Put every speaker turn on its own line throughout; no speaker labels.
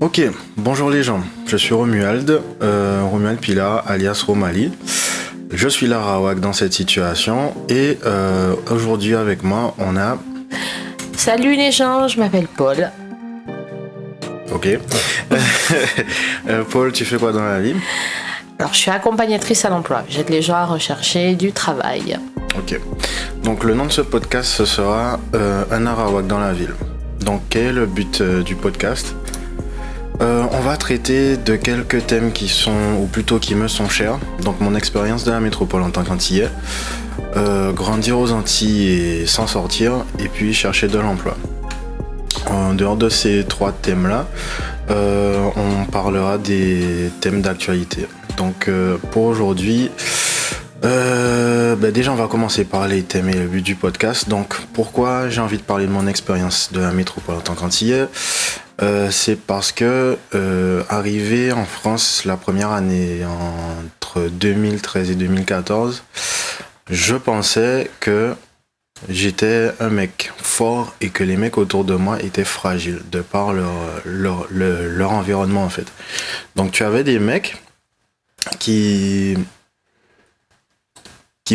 Ok, bonjour les gens, je suis Romuald, Romuald Pila alias Romali. Je suis l'Arawak dans cette situation et aujourd'hui avec moi on a...
Salut les gens, je m'appelle Paul.
Ok. Paul, tu fais quoi dans la vie?
Alors je suis accompagnatrice à l'emploi, j'aide les gens à rechercher du travail.
Ok. Donc le nom de ce podcast ce sera Un Arawak dans la ville. Donc quel est le but du podcast? On va traiter de quelques thèmes qui sont, ou plutôt qui me sont chers. Donc mon expérience de la métropole en tant qu'Antillais, grandir aux Antilles et s'en sortir, et puis chercher de l'emploi. En dehors de ces trois thèmes-là, on parlera des thèmes d'actualité. Donc pour aujourd'hui, déjà on va commencer par les thèmes et le but du podcast. Donc pourquoi j'ai envie de parler de mon expérience de la métropole en tant qu'Antillais? C'est parce que arrivé en France la première année entre 2013 et 2014, je pensais que j'étais un mec fort et que les mecs autour de moi étaient fragiles de par leur environnement en fait. Donc tu avais des mecs qui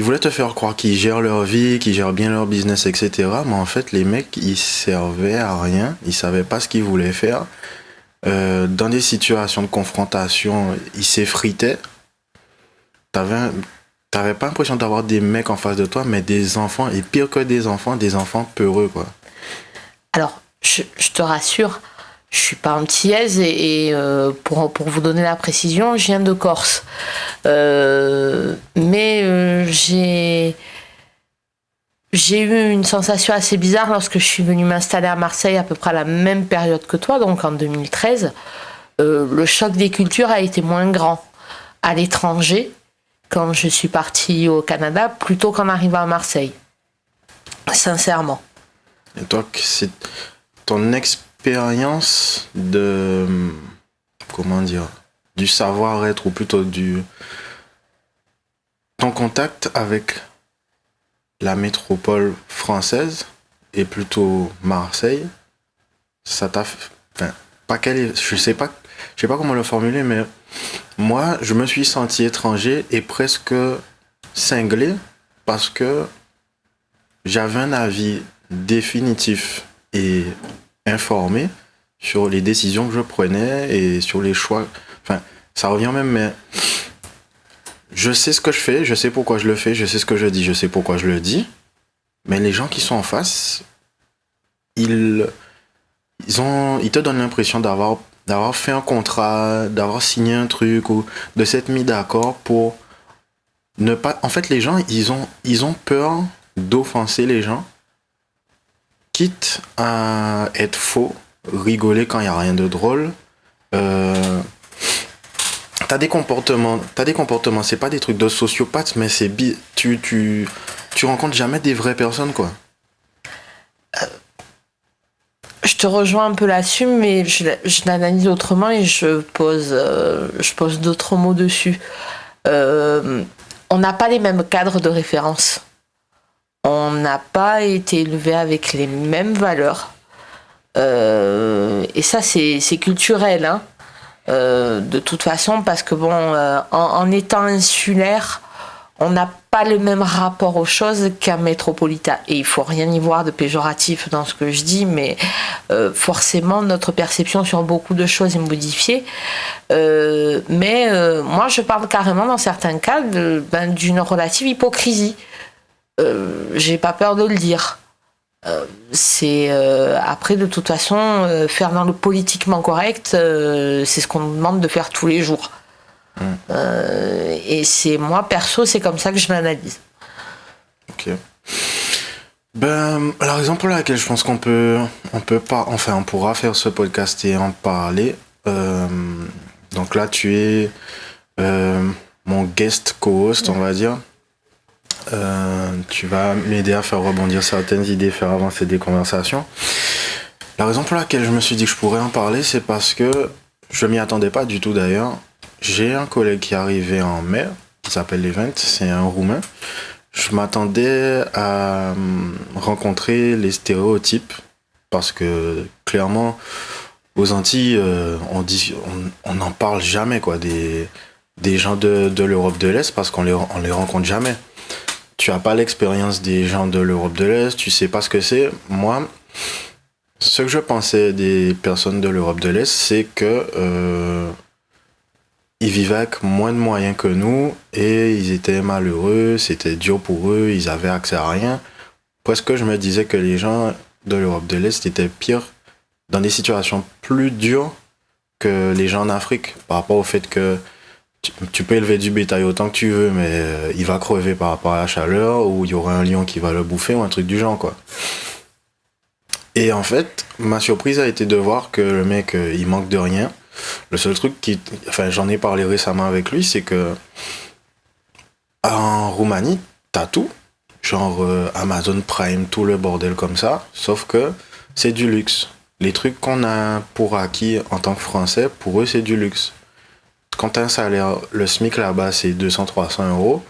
voulaient te faire croire qu'ils gèrent leur vie, qu'ils gèrent bien leur business, etc. Mais en fait, les mecs, ils servaient à rien, ils savaient pas ce qu'ils voulaient faire. Dans des situations de confrontation, ils s'effritaient. T'avais pas l'impression d'avoir des mecs en face de toi, mais des enfants, et pire que des enfants peureux, quoi.
Alors, je te rassure, je suis pas antillaise et pour vous donner la précision, je viens de Corse. Mais j'ai eu une sensation assez bizarre lorsque je suis venue m'installer à Marseille à peu près à la même période que toi, donc en 2013. Le choc des cultures a été moins grand à l'étranger quand je suis partie au Canada plutôt qu'en arrivant à Marseille. Sincèrement.
Et toi, c'est ton expérience de, comment dire, du savoir-être, ou plutôt ton contact avec la métropole française et plutôt Marseille, ça t'a, enfin, pas quel, je sais pas comment le formuler, mais moi, je me suis senti étranger et presque cinglé parce que j'avais un avis définitif et informé sur les décisions que je prenais et sur les choix. Enfin, ça revient même, mais je sais ce que je fais, je sais pourquoi je le fais, je sais ce que je dis, je sais pourquoi je le dis. Mais les gens qui sont en face, ils te donnent l'impression d'avoir fait un contrat, d'avoir signé un truc ou de s'être mis d'accord pour ne pas. En fait, les gens, ils ont peur d'offenser les gens, quitte à être faux, rigoler quand il n'y a rien de drôle. T'as des comportements, c'est pas des trucs de sociopathe, mais tu rencontres jamais des vraies personnes, quoi.
Je te rejoins un peu là-dessus, mais je l'analyse autrement et je pose d'autres mots dessus. On n'a pas les mêmes cadres de référence. On n'a pas été élevé avec les mêmes valeurs. Et ça, c'est culturel, hein. De toute façon, parce que en étant insulaire, on n'a pas le même rapport aux choses qu'un métropolitain. Et il faut rien y voir de péjoratif dans ce que je dis, mais forcément, notre perception sur beaucoup de choses est modifiée. Mais moi, je parle carrément, dans certains cas, d'une relative hypocrisie. J'ai pas peur de le dire. Après, de toute façon, faire dans le politiquement correct, c'est ce qu'on nous demande de faire tous les jours. Et c'est moi perso, c'est comme ça que je l'analyse.
Ok. La raison pour laquelle je pense on pourra faire ce podcast et en parler. Donc là, tu es mon guest co-host, on va dire. Tu vas m'aider à faire rebondir certaines idées, faire avancer des conversations. La raison pour laquelle je me suis dit que je pourrais en parler, c'est parce que je m'y attendais pas du tout d'ailleurs. J'ai un collègue qui est arrivé en mai, qui s'appelle Levent, c'est un Roumain. Je m'attendais à rencontrer les stéréotypes, parce que clairement, aux Antilles, on n'en parle jamais, quoi, des gens de l'Europe de l'Est parce on les rencontre jamais. Tu as pas l'expérience des gens de l'Europe de l'Est, tu sais pas ce que c'est. Moi, ce que je pensais des personnes de l'Europe de l'Est, c'est que ils vivaient avec moins de moyens que nous et ils étaient malheureux, c'était dur pour eux, ils avaient accès à rien. Presque je me disais que les gens de l'Europe de l'Est étaient pires, dans des situations plus dures que les gens en Afrique, par rapport au fait que tu peux élever du bétail autant que tu veux, mais il va crever par rapport à la chaleur, ou il y aura un lion qui va le bouffer, ou un truc du genre, quoi. Et en fait, ma surprise a été de voir que le mec, il manque de rien. Le seul truc enfin, j'en ai parlé récemment avec lui, c'est que en Roumanie, t'as tout. Genre Amazon Prime, tout le bordel comme ça. Sauf que c'est du luxe. Les trucs qu'on a pour acquis en tant que Français, pour eux, c'est du luxe. Quand t'as un salaire, le SMIC là-bas, c'est 200-300 euros.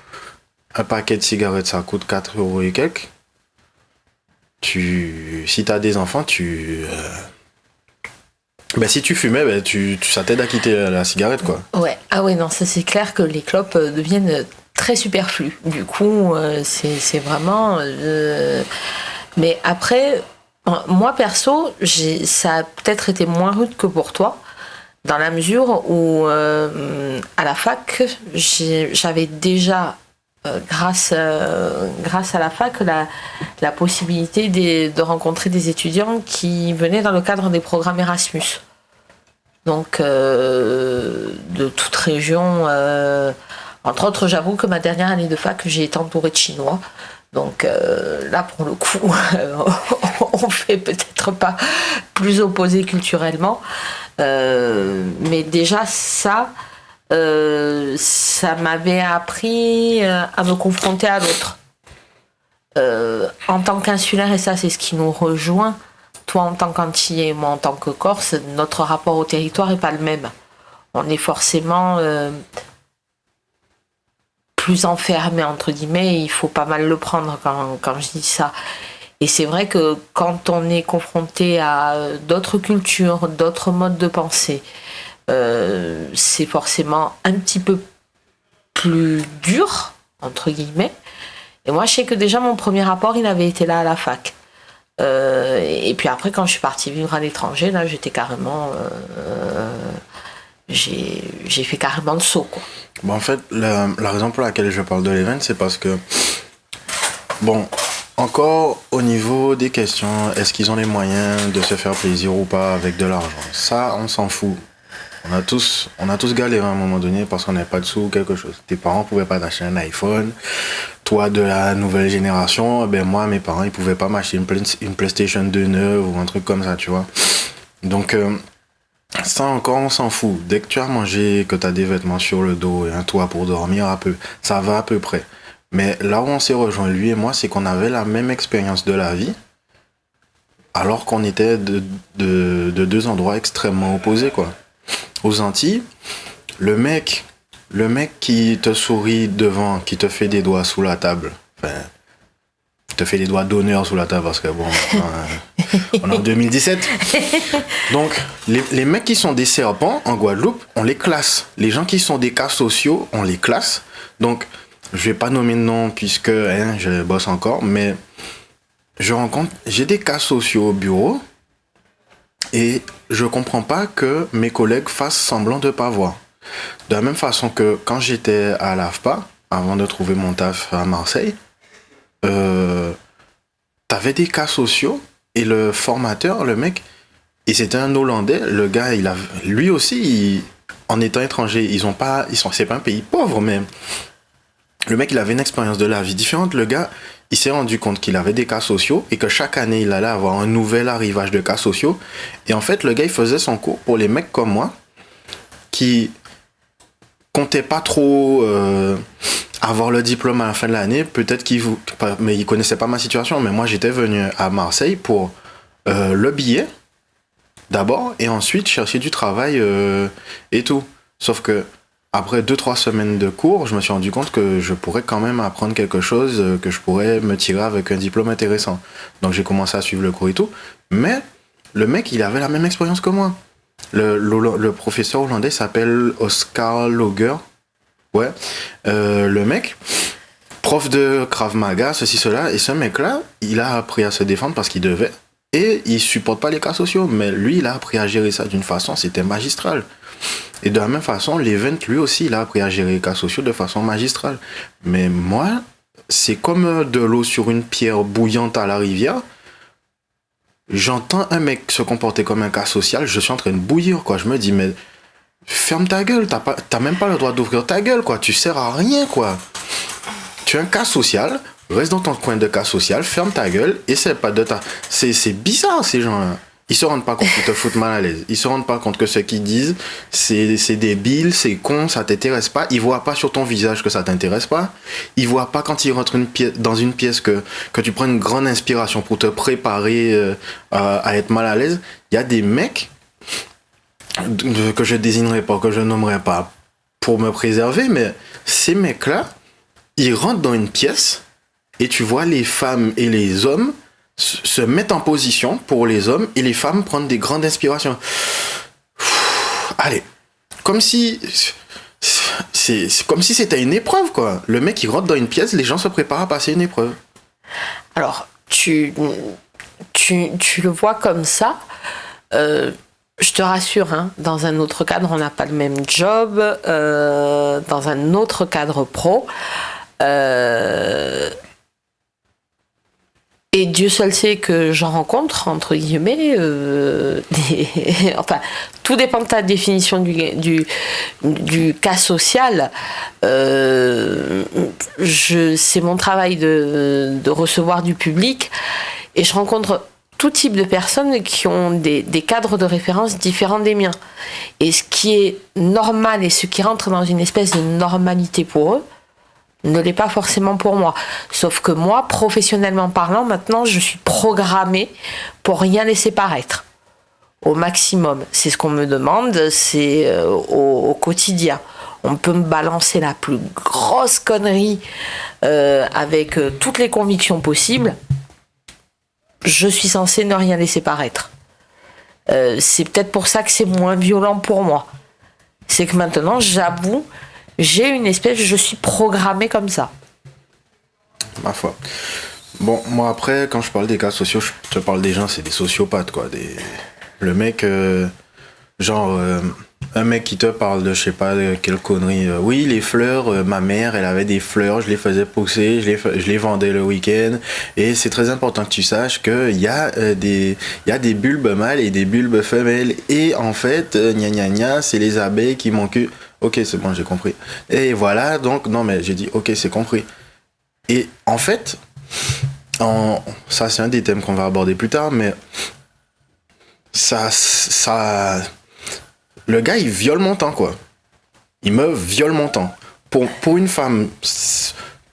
Un paquet de cigarettes, ça coûte 4 euros et quelques. Si t'as des enfants, si tu fumais, ça t'aide à quitter la cigarette, quoi.
Ouais. Ah ouais, non, ça c'est clair que les clopes deviennent très superflues. Du coup, c'est vraiment... Mais après, moi perso, ça a peut-être été moins rude que pour toi, dans la mesure où à la fac, j'avais déjà, grâce à la fac, la possibilité de rencontrer des étudiants qui venaient dans le cadre des programmes Erasmus. Donc, de toute région. Entre autres, j'avoue que ma dernière année de fac, j'ai été entourée de Chinois. Donc là, pour le coup, on fait peut-être pas plus opposé culturellement. Mais déjà, ça m'avait appris à me confronter à l'autre. En tant qu'insulaire, et ça, c'est ce qui nous rejoint, toi en tant qu'Antillais et moi en tant que Corse, notre rapport au territoire n'est pas le même. On est forcément plus enfermé, entre guillemets, et il faut pas mal le prendre quand je dis ça. Et c'est vrai que quand on est confronté à d'autres cultures, d'autres modes de pensée, c'est forcément un petit peu plus dur, entre guillemets. Et moi, je sais que déjà, mon premier rapport, il avait été là à la fac. Et puis après, quand je suis partie vivre à l'étranger, là, j'étais carrément... j'ai fait carrément le saut, quoi.
Bon, en fait, la raison pour laquelle je parle de l'event, c'est parce que... Bon, encore au niveau des questions, est-ce qu'ils ont les moyens de se faire plaisir ou pas avec de l'argent? Ça, on s'en fout. On a tous galéré à un moment donné parce qu'on n'avait pas de sous ou quelque chose. Tes parents pouvaient pas t'acheter un iPhone. Toi, de la nouvelle génération, moi, mes parents, ils pouvaient pas m'acheter une PlayStation 2 neuve ou un truc comme ça, tu vois. Donc, ça encore, on s'en fout. Dès que tu as mangé, que tu as des vêtements sur le dos et un toit pour dormir, ça va à peu près. Mais là où on s'est rejoint, lui et moi, c'est qu'on avait la même expérience de la vie, alors qu'on était de deux endroits extrêmement opposés, quoi. Aux Antilles, le mec qui te sourit devant, qui te fait des doigts sous la table, enfin, te fait des doigts d'honneur sous la table parce que bon, on est en 2017. Donc, les mecs qui sont des serpents en Guadeloupe, on les classe. Les gens qui sont des cas sociaux, on les classe. Donc, je vais pas nommer de nom puisque je bosse encore, mais j'ai des cas sociaux au bureau et je comprends pas que mes collègues fassent semblant de pas voir. De la même façon que quand j'étais à l'AFPA, avant de trouver mon taf à Marseille, t'avais des cas sociaux et le formateur, le mec, et c'était un Hollandais, le gars, lui aussi, en étant étranger, c'est pas un pays pauvre, mais le mec, il avait une expérience de la vie différente. Le gars, il s'est rendu compte qu'il avait des cas sociaux et que chaque année, il allait avoir un nouvel arrivage de cas sociaux. Et en fait, le gars, il faisait son cours pour les mecs comme moi qui comptaient pas trop avoir le diplôme à la fin de l'année. Peut-être mais ils connaissaient pas ma situation. Mais moi, j'étais venu à Marseille pour le billet d'abord et ensuite chercher du travail et tout. Sauf que après 2-3 semaines de cours, je me suis rendu compte que je pourrais quand même apprendre quelque chose, que je pourrais me tirer avec un diplôme intéressant. Donc j'ai commencé à suivre le cours et tout. Mais le mec, il avait la même expérience que moi. Le professeur hollandais s'appelle Oscar Loger. Ouais. Le mec, prof de Krav Maga, ceci, cela. Et ce mec-là, il a appris à se défendre parce qu'il devait. Et il supporte pas les cas sociaux. Mais lui, il a appris à gérer ça d'une façon, c'était magistral. Et de la même façon, l'event, lui aussi, il a appris à gérer les cas sociaux de façon magistrale. Mais moi, c'est comme de l'eau sur une pierre bouillante à la rivière. J'entends un mec se comporter comme un cas social, je suis en train de bouillir, quoi. Je me dis, mais ferme ta gueule, t'as même pas le droit d'ouvrir ta gueule, quoi. Tu sers à rien, quoi. Tu es un cas social, reste dans ton coin de cas social, ferme ta gueule, essaie pas de ta... C'est bizarre, ces gens-là. Ils se rendent pas compte qu'ils te foutent mal à l'aise. Ils se rendent pas compte que ce qu'ils disent, c'est débile, c'est con, ça t'intéresse pas. Ils voient pas sur ton visage que ça t'intéresse pas. Ils voient pas quand ils rentrent dans une pièce que tu prends une grande inspiration pour te préparer à être mal à l'aise. Il y a des mecs que je désignerai pas, que je nommerai pas pour me préserver, mais ces mecs-là, ils rentrent dans une pièce et tu vois les femmes et les hommes se mettent en position pour les hommes et les femmes prendre des grandes inspirations. Allez, comme si c'est comme si c'était une épreuve, quoi. Le mec il rentre dans une pièce, les gens se préparent à passer une épreuve.
Alors, tu le vois comme ça. Je te rassure, hein, dans un autre cadre, on n'a pas le même job. Dans un autre cadre pro. Et Dieu seul sait que j'en rencontre, entre guillemets, enfin, tout dépend de ta définition du cas social. C'est mon travail de recevoir du public et je rencontre tout type de personnes qui ont des cadres de référence différents des miens. Et ce qui est normal et ce qui rentre dans une espèce de normalité pour eux, ne l'est pas forcément pour moi. Sauf que moi, professionnellement parlant, maintenant, je suis programmée pour rien laisser paraître. Au maximum. C'est ce qu'on me demande, c'est au quotidien. On peut me balancer la plus grosse connerie avec toutes les convictions possibles. Je suis censée ne rien laisser paraître. C'est peut-être pour ça que c'est moins violent pour moi. C'est que maintenant, j'avoue, j'ai une espèce, je suis programmée comme ça.
Ma foi. Bon, moi après, quand je parle des cas sociaux, je te parle des gens, c'est des sociopathes, quoi. Le mec, un mec qui te parle de, je sais pas, de quelle connerie. Oui, les fleurs, ma mère, elle avait des fleurs, je les faisais pousser, je les vendais le week-end. Et c'est très important que tu saches qu'il y a des bulbes mâles et des bulbes femelles. Et en fait, gna gna gna, c'est les abeilles qui m'ont que... Ok, c'est bon, j'ai compris. Et voilà, donc, non, mais j'ai dit, ok, c'est compris. Et en fait, ça, c'est un des thèmes qu'on va aborder plus tard, mais le gars, il viole mon temps, quoi. Il me viole mon temps. Pour une femme,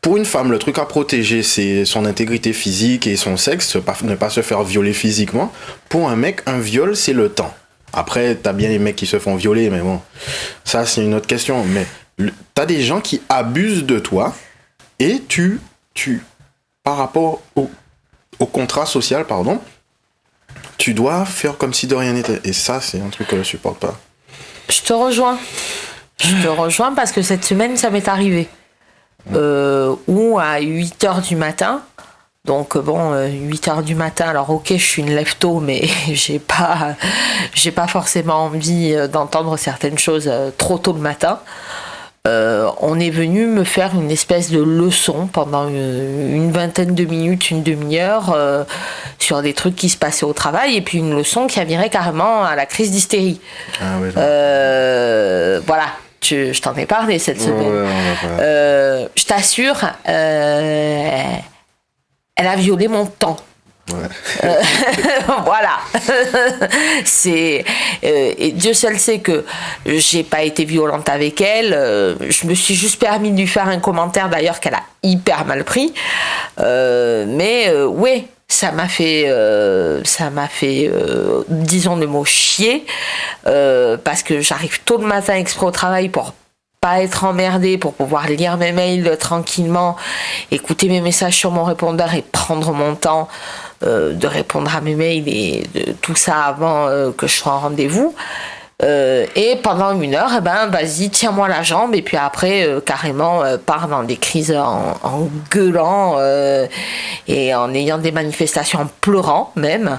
le truc à protéger, c'est son intégrité physique et son sexe, ne pas se faire violer physiquement. Pour un mec, un viol, c'est le temps. Après, t'as bien les mecs qui se font violer, mais bon, ça c'est une autre question. Mais t'as des gens qui abusent de toi et tu par rapport au contrat social, pardon, tu dois faire comme si de rien n'était. Et ça, c'est un truc que je supporte pas.
Je te rejoins. Parce que cette semaine, ça m'est arrivé. Où à 8h du matin, donc bon, 8h du matin, alors ok, je suis une lève-tôt, mais j'ai pas forcément envie d'entendre certaines choses trop tôt le matin. On est venu me faire une espèce de leçon pendant une vingtaine de minutes, une demi-heure, sur des trucs qui se passaient au travail, et puis une leçon qui a viré carrément à la crise d'hystérie.
Ah oui,
voilà. Je t'en ai parlé cette semaine. Je t'assure, elle a violé mon temps. Ouais. Voilà. Et Dieu seul sait que j'ai pas été violente avec elle. Je me suis juste permis de lui faire un commentaire d'ailleurs qu'elle a hyper mal pris. Mais ouais, ça m'a fait disons le mot chier, parce que j'arrive tôt le matin exprès au travail pour pas être emmerdée, pour pouvoir lire mes mails tranquillement, écouter mes messages sur mon répondeur et prendre mon temps de répondre à mes mails et de tout ça avant que je sois en rendez-vous. Et pendant 1 heure, eh ben, vas-y, tiens-moi la jambe, et puis après, carrément, part dans des crises en gueulant et en ayant des manifestations, en pleurant même,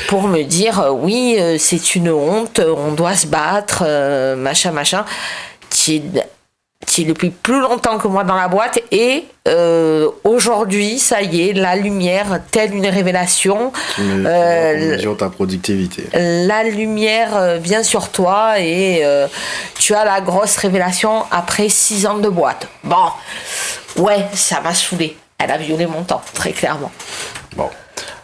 pour me dire, oui, c'est une honte, on doit se battre, machin. Qui est depuis plus longtemps que moi dans la boîte, et aujourd'hui, ça y est, la lumière, telle une révélation.
Mesure ta productivité.
La lumière vient sur toi, et tu as la grosse révélation après 6 ans de boîte. Bon, ouais, ça m'a saoulé. Elle a violé mon temps, très clairement.
Bon.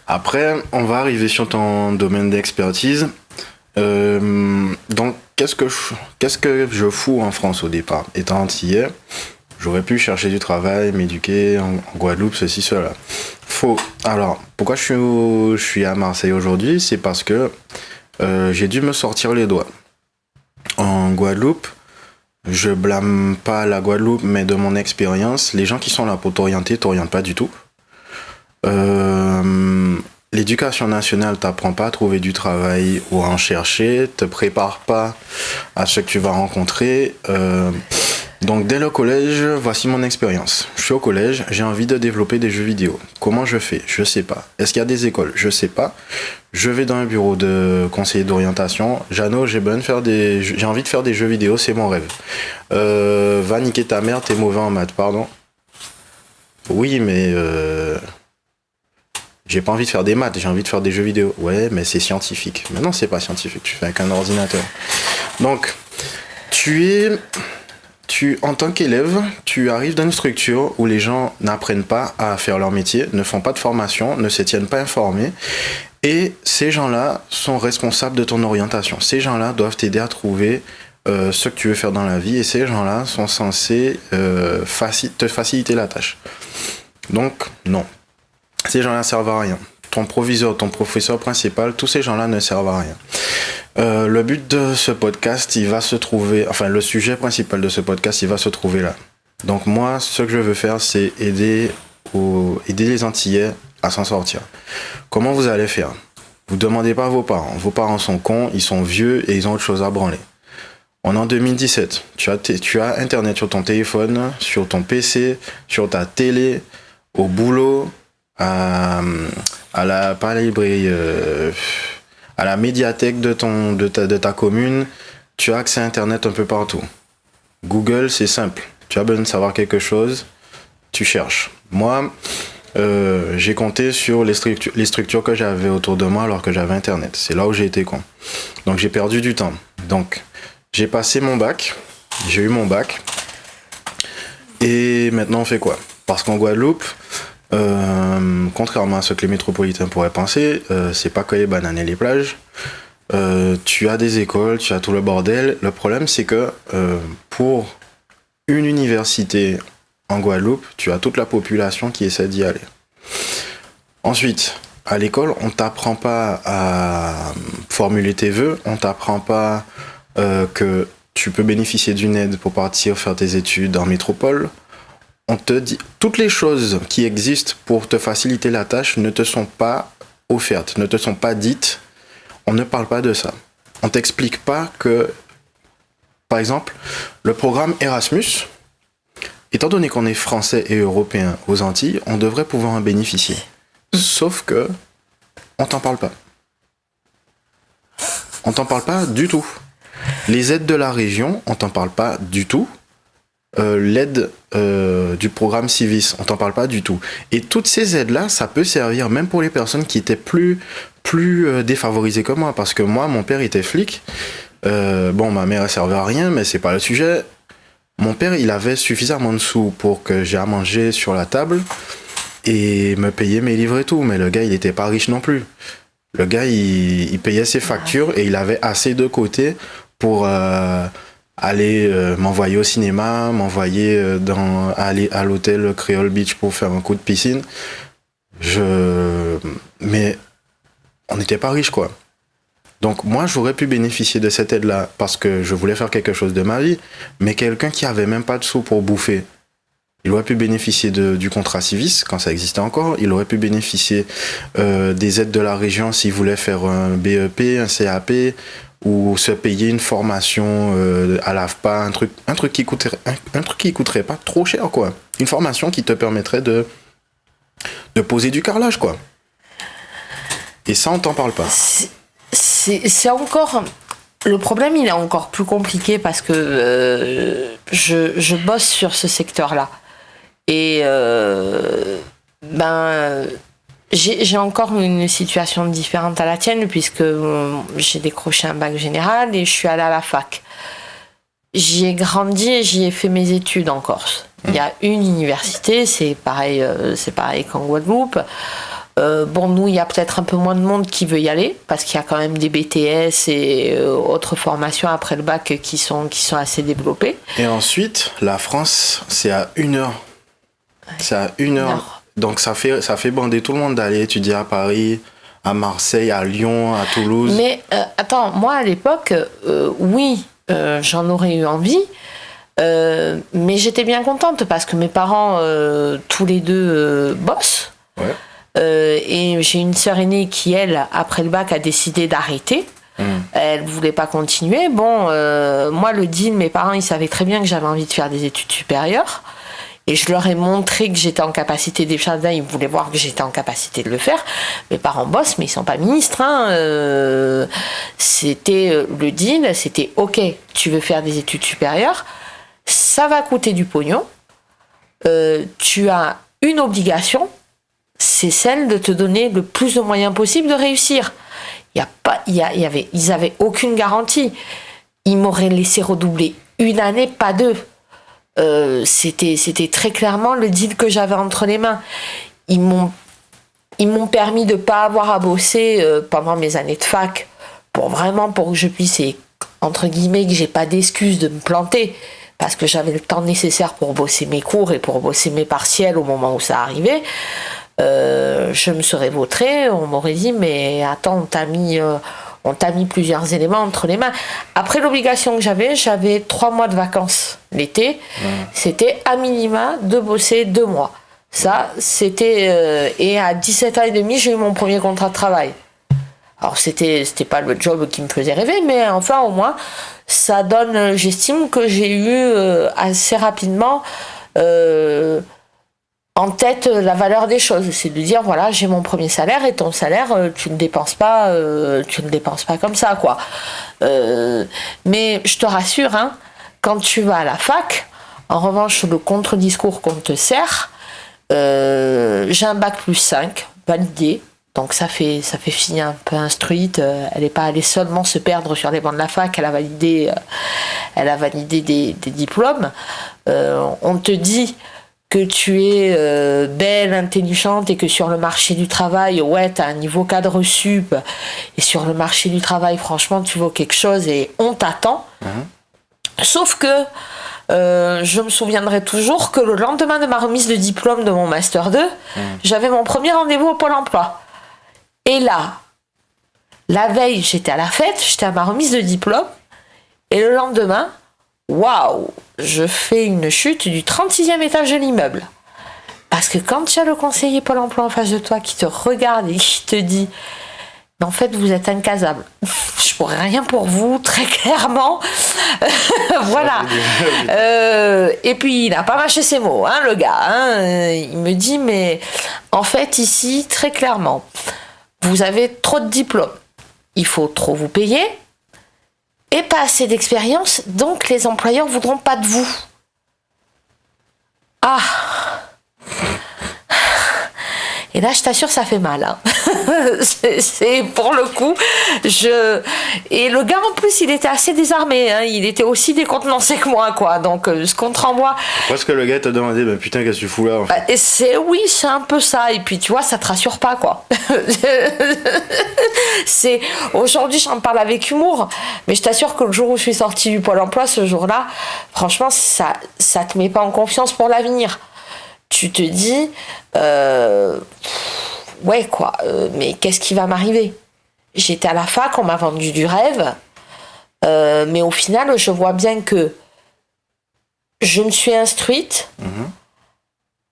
Après, on va arriver sur ton domaine d'expertise. Donc, qu'est-ce que je fous en France au départ? Étant antillais, j'aurais pu chercher du travail, m'éduquer en Guadeloupe, ceci, cela. Faux. Alors, pourquoi je suis à Marseille aujourd'hui? C'est parce que j'ai dû me sortir les doigts. En Guadeloupe, je blâme pas la Guadeloupe, mais de mon expérience, les gens qui sont là pour t'orientent pas du tout. L'éducation nationale t'apprend pas à trouver du travail ou à en chercher, te prépare pas à ce que tu vas rencontrer. Donc dès le collège, voici mon expérience. Je suis au collège, j'ai envie de développer des jeux vidéo. Comment je fais? Je sais pas. Est-ce qu'il y a des écoles? Je sais pas. Je vais dans un bureau de conseiller d'orientation. Jeannot, j'ai envie de faire des jeux vidéo, c'est mon rêve. Va niquer ta mère, t'es mauvais en maths, pardon. Oui, mais j'ai pas envie de faire des maths, j'ai envie de faire des jeux vidéo. Ouais, mais c'est scientifique. Mais non, c'est pas scientifique, tu fais avec un ordinateur. Donc, en tant qu'élève, tu arrives dans une structure où les gens n'apprennent pas à faire leur métier, ne font pas de formation, ne se tiennent pas informés. Et ces gens-là sont responsables de ton orientation. Ces gens-là doivent t'aider à trouver ce que tu veux faire dans la vie. Et ces gens-là sont censés te faciliter la tâche. Donc, non. Ces gens-là servent à rien. Ton proviseur, ton professeur principal, tous ces gens-là ne servent à rien. Le but de ce podcast, le sujet principal de ce podcast, il va se trouver là. Donc moi, ce que je veux faire, c'est aider les Antillais à s'en sortir. Comment vous allez faire? Vous demandez pas à vos parents. Vos parents sont cons, ils sont vieux et ils ont autre chose à branler. On est en 2017. Tu as Internet sur ton téléphone, sur ton PC, sur ta télé, au boulot, à la librairie, à la médiathèque de ta commune. Tu as accès à Internet un peu partout. Google, c'est simple. Tu as besoin de savoir quelque chose, tu cherches. Moi, j'ai compté sur les structures que j'avais autour de moi alors que j'avais Internet. C'est là où j'ai été con. Donc j'ai perdu du temps. Donc j'ai passé mon bac, j'ai eu mon bac. Et maintenant on fait quoi? Parce qu'en Guadeloupe, contrairement à ce que les métropolitains pourraient penser, c'est pas que les bananes et les plages. Tu as des écoles, tu as tout le bordel. Le problème, c'est que pour une université en Guadeloupe, tu as toute la population qui essaie d'y aller. Ensuite, à l'école, on t'apprend pas à formuler tes vœux, on t'apprend pas que tu peux bénéficier d'une aide pour partir faire tes études en métropole. On te dit, toutes les choses qui existent pour te faciliter la tâche ne te sont pas offertes, ne te sont pas dites. On ne parle pas de ça. On t'explique pas que, par exemple, le programme Erasmus, étant donné qu'on est français et européen aux Antilles, on devrait pouvoir en bénéficier. Sauf que, on t'en parle pas. On t'en parle pas du tout. Les aides de la région, on t'en parle pas du tout. L'aide du programme Civis, on t'en parle pas du tout. Et toutes ces aides-là, ça peut servir même pour les personnes qui étaient plus défavorisées que moi. Parce que moi, mon père était flic. Ma mère, elle servait à rien, mais c'est pas le sujet. Mon père, il avait suffisamment de sous pour que j'ai à manger sur la table et me payer mes livres et tout. Mais le gars, il était pas riche non plus. Le gars, il payait ses factures et il avait assez de côté pour aller m'envoyer au cinéma, aller à l'hôtel Creole Beach pour faire un coup de piscine. Mais on n'était pas riches, quoi. Donc moi, j'aurais pu bénéficier de cette aide-là parce que je voulais faire quelque chose de ma vie, mais quelqu'un qui avait même pas de sous pour bouffer, Il aurait pu bénéficier du contrat Civis quand ça existait encore. Il aurait pu bénéficier des aides de la région s'il voulait faire un BEP, un CAP ou se payer une formation à l'AFPA, un truc qui coûterait pas trop cher, quoi. Une formation qui te permettrait de poser du carrelage, quoi. Et ça, on t'en parle pas.
C'est encore... Le problème, il est encore plus compliqué parce que je bosse sur ce secteur-là. Et j'ai encore une situation différente à la tienne puisque j'ai décroché un bac général et je suis allée à la fac. J'y ai grandi et j'y ai fait mes études en Corse. Il y a une université, c'est pareil qu'en Guadeloupe. Nous, il y a peut-être un peu moins de monde qui veut y aller parce qu'il y a quand même des BTS et autres formations après le bac qui sont assez développées.
Et ensuite, la France, c'est à 1 heure. C'est à 1 heure. Donc ça fait bander tout le monde d'aller étudier à Paris, à Marseille, à Lyon, à Toulouse.
Mais attends, moi à l'époque, oui, j'en aurais eu envie. Mais j'étais bien contente parce que mes parents, tous les deux, bossent.
Ouais.
Et j'ai une sœur aînée qui, elle, après le bac, a décidé d'arrêter. Elle voulait pas continuer. Moi, le deal, mes parents, ils savaient très bien que j'avais envie de faire des études supérieures. Et je leur ai montré que j'étais en capacité des jardins. Ils voulaient voir que j'étais en capacité de le faire. Mes parents bossent, mais ils sont pas ministres. C'était le deal. C'était OK, tu veux faire des études supérieures. Ça va coûter du pognon. Tu as une obligation. C'est celle de te donner le plus de moyens possible de réussir. Ils avaient aucune garantie. Ils m'auraient laissé redoubler 1 année, pas 2. C'était très clairement le deal que j'avais entre les mains. Ils m'ont permis de pas avoir à bosser pendant mes années de fac pour que je puisse, entre guillemets, que j'ai pas d'excuse de me planter parce que j'avais le temps nécessaire pour bosser mes cours et pour bosser mes partiels au moment où ça arrivait. Je me serais vautrée, on m'aurait dit mais attends, on t'a mis plusieurs éléments entre les mains. Après l'obligation que j'avais 3 mois de vacances l'été. C'était à minima de bosser 2 mois. Ça, c'était... et à 17 ans et demi, j'ai eu mon premier contrat de travail. Alors, c'était pas le job qui me faisait rêver, mais enfin, au moins, ça donne... J'estime que j'ai eu assez rapidement en tête la valeur des choses. C'est de dire, voilà, j'ai mon premier salaire et ton salaire, tu ne dépenses pas comme ça, quoi. Mais je te rassure, hein, quand tu vas à la fac, en revanche, le contre-discours qu'on te sert, j'ai un bac plus 5, validé. Donc ça fait fille un peu instruite. Elle n'est pas allée seulement se perdre sur les bancs de la fac. Elle a validé des diplômes. On te dit que tu es belle, intelligente et que sur le marché du travail, ouais, tu as un niveau cadre sup. Et sur le marché du travail, franchement, tu vaux quelque chose et on t'attend. Sauf que je me souviendrai toujours que le lendemain de ma remise de diplôme de mon Master 2, j'avais mon premier rendez-vous au Pôle emploi. Et là, la veille, j'étais à la fête, j'étais à ma remise de diplôme. Et le lendemain, waouh, je fais une chute du 36e étage de l'immeuble. Parce que quand tu as le conseiller Pôle emploi en face de toi qui te regarde et qui te dit en fait, vous êtes incasable. Je pourrais rien pour vous, très clairement. Voilà. Et puis, il n'a pas mâché ses mots, hein, le gars. Hein. Il me dit, mais en fait, ici, très clairement, vous avez trop de diplômes. Il faut trop vous payer et pas assez d'expérience. Donc, les employeurs ne voudront pas de vous. Ah. Et là, je t'assure, ça fait mal. Hein. c'est pour le coup. Et le gars, en plus, il était assez désarmé. Hein. Il était aussi décontenancé que moi, quoi. Donc, ce contre-envoi.
Parce que le gars t'a demandé, bah, putain, qu'est-ce que tu fous là en fait.
Oui, c'est un peu ça. Et puis, tu vois, ça te rassure pas, quoi. Aujourd'hui, j'en parle avec humour. Mais je t'assure que le jour où je suis sortie du Pôle emploi, ce jour-là, franchement, ça te met pas en confiance pour l'avenir. Tu te dis, ouais quoi, mais qu'est-ce qui va m'arriver ? J'étais à la fac, on m'a vendu du rêve, mais au final, je vois bien que je me suis instruite,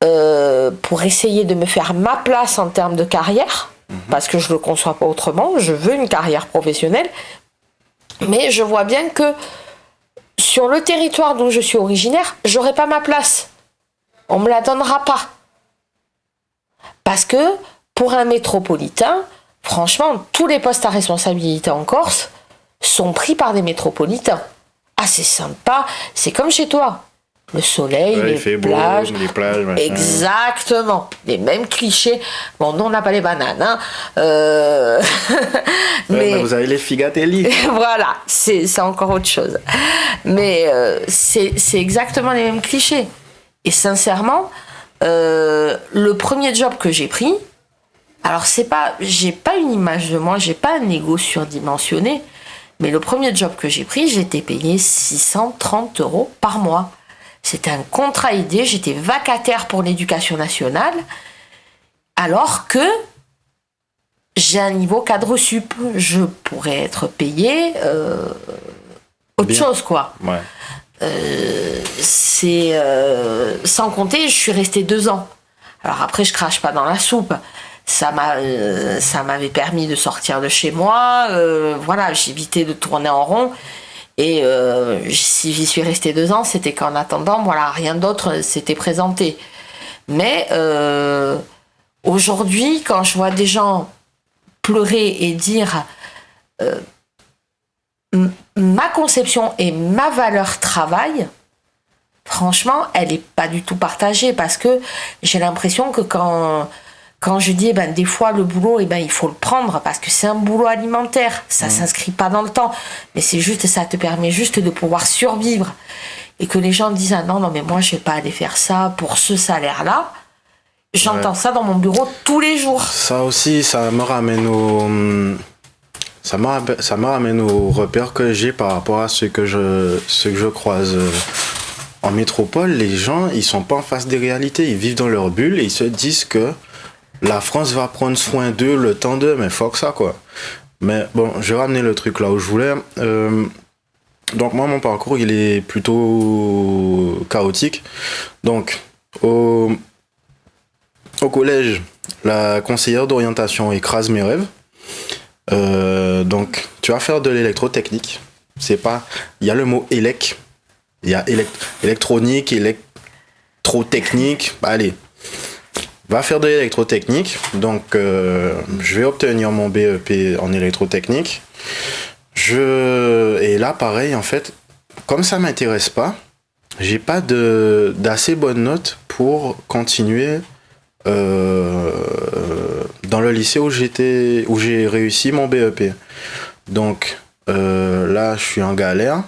pour essayer de me faire ma place en termes de carrière, parce que je ne le conçois pas autrement, je veux une carrière professionnelle, mais je vois bien que sur le territoire d'où je suis originaire, j'aurai pas ma place. On me la donnera pas. Parce que pour un métropolitain, franchement, tous les postes à responsabilité en Corse sont pris par des métropolitains. Ah, c'est sympa, c'est comme chez toi. Le soleil,
Ouais,
les
il fait
plages.
beau, les plages, machin.
Exactement. Les mêmes clichés. Bon, nous, on n'a pas les bananes, hein.
Mais vous avez les figatelli.
Voilà, c'est encore autre chose. Mais c'est exactement les mêmes clichés. Et sincèrement, le premier job que j'ai pris, alors j'ai pas une image de moi, j'ai pas un ego surdimensionné, mais le premier job que j'ai pris, j'étais payé 630 € par mois. C'était un contrat aidé, j'étais vacataire pour l'éducation nationale, alors que j'ai un niveau cadre sup. Je pourrais être payé autre chose, quoi.
Ouais.
Sans compter, je suis restée 2 ans. Alors après, je crache pas dans la soupe. Ça m'avait permis de sortir de chez moi. Voilà, j'évitais de tourner en rond. Et si j'y suis restée 2 ans, c'était qu'en attendant, voilà, rien d'autre s'était présenté. Mais aujourd'hui, quand je vois des gens pleurer et dire ma conception et ma valeur travail, franchement, elle n'est pas du tout partagée, parce que j'ai l'impression que quand je dis, des fois, le boulot, il faut le prendre parce que c'est un boulot alimentaire. Ça s'inscrit pas dans le temps. Mais c'est juste, ça te permet juste de pouvoir survivre. Et que les gens disent, ah non, mais moi, je vais pas aller faire ça pour ce salaire-là. J'entends ça dans mon bureau tous les jours.
Ça aussi, ça me ramène aux repères que j'ai par rapport à ce que je croise. En métropole, les gens, ils sont pas en face des réalités. Ils vivent dans leur bulle et ils se disent que la France va prendre soin d'eux le temps d'eux, mais fuck ça, quoi. Mais bon, je vais ramener le truc là où je voulais. Donc moi, mon parcours, il est plutôt chaotique. Donc, au collège, la conseillère d'orientation écrase mes rêves. Donc, tu vas faire de l'électrotechnique. C'est pas... Il y a le mot élec. Il y a électronique, électrotechnique. Allez. Va faire de l'électrotechnique. Donc, je vais obtenir mon BEP en électrotechnique. Et là, pareil, en fait, comme ça m'intéresse pas, j'ai pas d'assez bonnes notes pour continuer dans le lycée où j'ai réussi mon BEP. Donc, là, je suis en galère.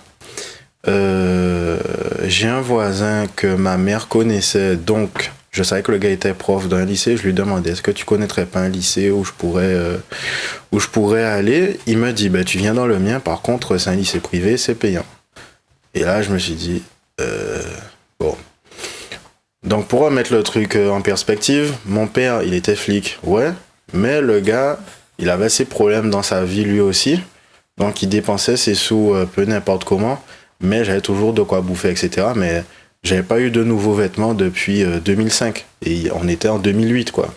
J'ai un voisin que ma mère connaissait, donc je savais que le gars était prof d'un lycée. Je lui demandais, est-ce que tu connaîtrais pas un lycée où je pourrais aller? Il me dit, tu viens dans le mien, par contre c'est un lycée privé, c'est payant. Et là je me suis dit, bon. Donc pour remettre le truc en perspective, mon père il était flic, ouais, mais le gars il avait ses problèmes dans sa vie lui aussi, donc il dépensait ses sous peu n'importe comment, mais j'avais toujours de quoi bouffer, etc. Mais j'avais pas eu de nouveaux vêtements depuis 2005. Et on était en 2008, quoi.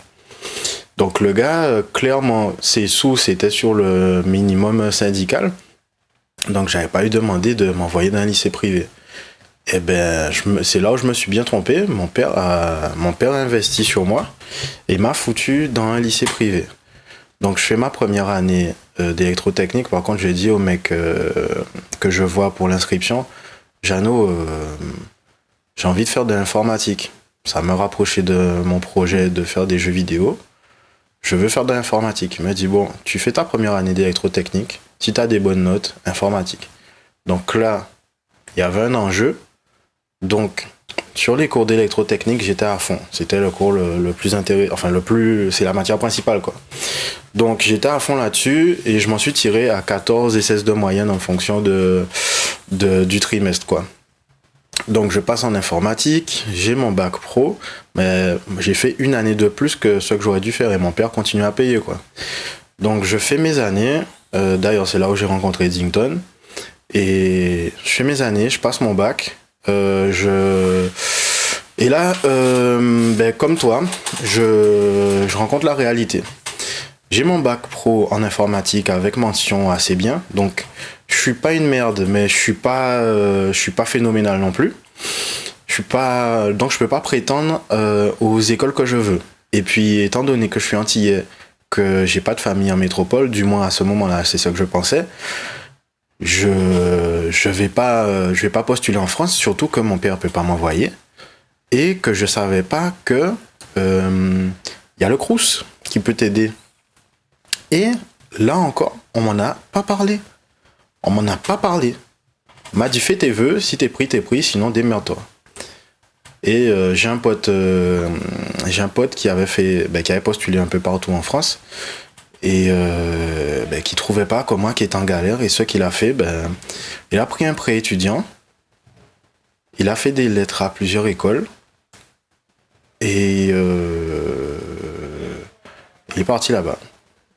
Donc le gars, clairement, ses sous, c'était sur le minimum syndical. Donc j'avais pas eu demandé de m'envoyer dans un lycée privé. Et c'est là où je me suis bien trompé. Mon père a investi sur moi et m'a foutu dans un lycée privé. Donc je fais ma première année d'électrotechnique. Par contre, j'ai dit au mec que je vois pour l'inscription, Jeannot, j'ai envie de faire de l'informatique. Ça me rapprochait de mon projet de faire des jeux vidéo. Je veux faire de l'informatique. Il m'a dit, bon, tu fais ta première année d'électrotechnique. Si tu as des bonnes notes, informatique. Donc là, il y avait un enjeu. Donc, sur les cours d'électrotechnique, j'étais à fond. C'était le cours le plus intéressant. Enfin, c'est la matière principale, quoi. Donc, j'étais à fond là-dessus et je m'en suis tiré à 14 et 16 de moyenne en fonction du trimestre, quoi. Donc je passe en informatique, j'ai mon bac pro, mais j'ai fait une année de plus que ce que j'aurais dû faire et mon père continue à payer, quoi. Donc je fais mes années, d'ailleurs c'est là où j'ai rencontré Eddington, et je fais mes années, je passe mon bac, je Et là, comme toi, je rencontre la réalité. J'ai mon bac pro en informatique avec mention assez bien, donc je suis pas une merde, mais je suis pas phénoménal non plus. Donc je peux pas prétendre aux écoles que je veux. Et puis étant donné que je suis antillais, que j'ai pas de famille en métropole, du moins à ce moment-là, c'est ce que je pensais. Je vais pas postuler en France, surtout que mon père peut pas m'envoyer et que je savais pas que y a le Crous qui peut t'aider. Et là encore, on m'en a pas parlé. On m'en a pas parlé. On m'a dit fais tes vœux, si t'es pris, sinon démerde-toi. Et j'ai un pote qui avait postulé un peu partout en France et qui trouvait pas comme moi, qui était en galère. Et ce qu'il a fait, il a pris un prêt étudiant, il a fait des lettres à plusieurs écoles et il est parti là-bas.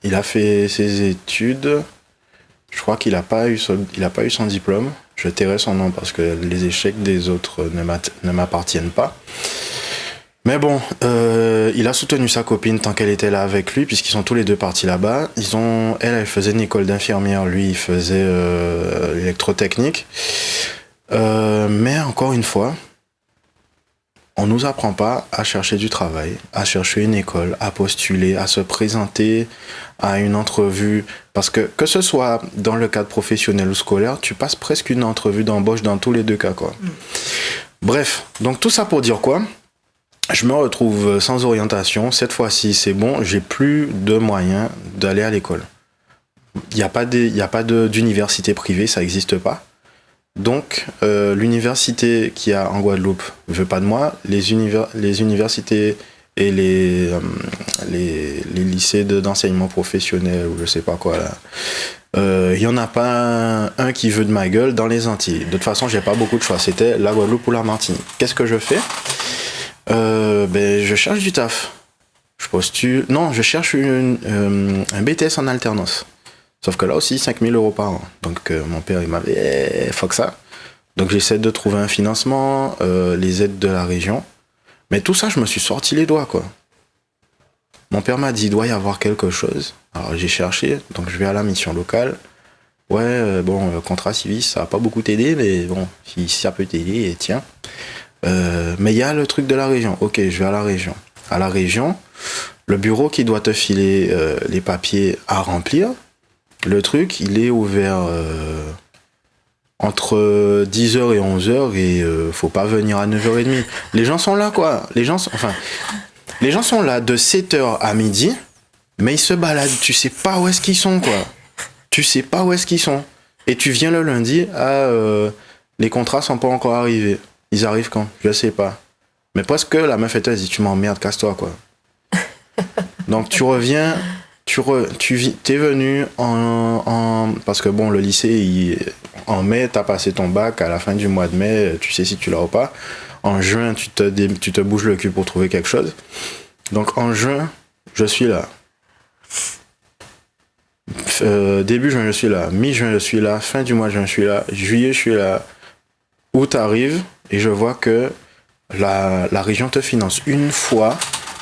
Il a fait ses études. Je crois qu'il a pas eu son diplôme. Je tairai son nom parce que les échecs des autres ne m'appartiennent pas. Mais bon, il a soutenu sa copine tant qu'elle était là avec lui, puisqu'ils sont tous les deux partis là-bas. Elle faisait une école d'infirmière, lui, il faisait électrotechnique. Mais encore une fois, on nous apprend pas à chercher du travail, à chercher une école, à postuler, à se présenter à une entrevue. Parce que ce soit dans le cadre professionnel ou scolaire, tu passes presque une entrevue d'embauche dans tous les deux cas, quoi. Bref, donc tout ça pour dire quoi? Je me retrouve sans orientation. Cette fois-ci, c'est bon, j'ai plus de moyens d'aller à l'école. Il n'y a pas d'université privée, ça n'existe pas. Donc, l'université qu'il y a en Guadeloupe ne veut pas de moi. Les universités et les lycées d'enseignement professionnel ou je sais pas quoi là, il y en a pas un qui veut de ma gueule dans les Antilles. De toute façon, j'ai pas beaucoup de choix. C'était la Guadeloupe ou la Martinique. Qu'est-ce que je fais? Je cherche du taf. Je cherche un BTS en alternance. Sauf que là aussi, 5 000 € par an. Donc mon père, il m'avait fuck ça. Donc j'essaie de trouver un financement, les aides de la région. Mais tout ça, je me suis sorti les doigts, quoi. Mon père m'a dit, il doit y avoir quelque chose. Alors j'ai cherché, donc je vais à la mission locale. Ouais, contrat civil, ça va pas beaucoup t'aider, mais bon, si ça peut t'aider, tiens. Mais il y a le truc de la région. Ok, je vais à la région. À la région, le bureau qui doit te filer les papiers à remplir, le truc, il est ouvert entre 10h et 11h et faut pas venir à 9h30. Les gens sont là, quoi. Les gens sont là de 7h à midi, mais ils se baladent. Tu sais pas où est-ce qu'ils sont, quoi. Tu sais pas où est-ce qu'ils sont. Et tu viens le lundi, les contrats sont pas encore arrivés. Ils arrivent quand? Je sais pas. Mais presque la meuf elle dit tu m'emmerdes, casse-toi, quoi. Donc tu reviens, t'es venu parce que bon, le lycée, en mai, t'as passé ton bac, à la fin du mois de mai, tu sais si tu l'as ou pas. En juin, tu te bouges le cul pour trouver quelque chose. Donc en juin, je suis là. Début juin, je suis là. Mi-juin, je suis là. Fin du mois de juin, je suis là. Juillet, je suis là. Août arrive et je vois que la région te finance une fois,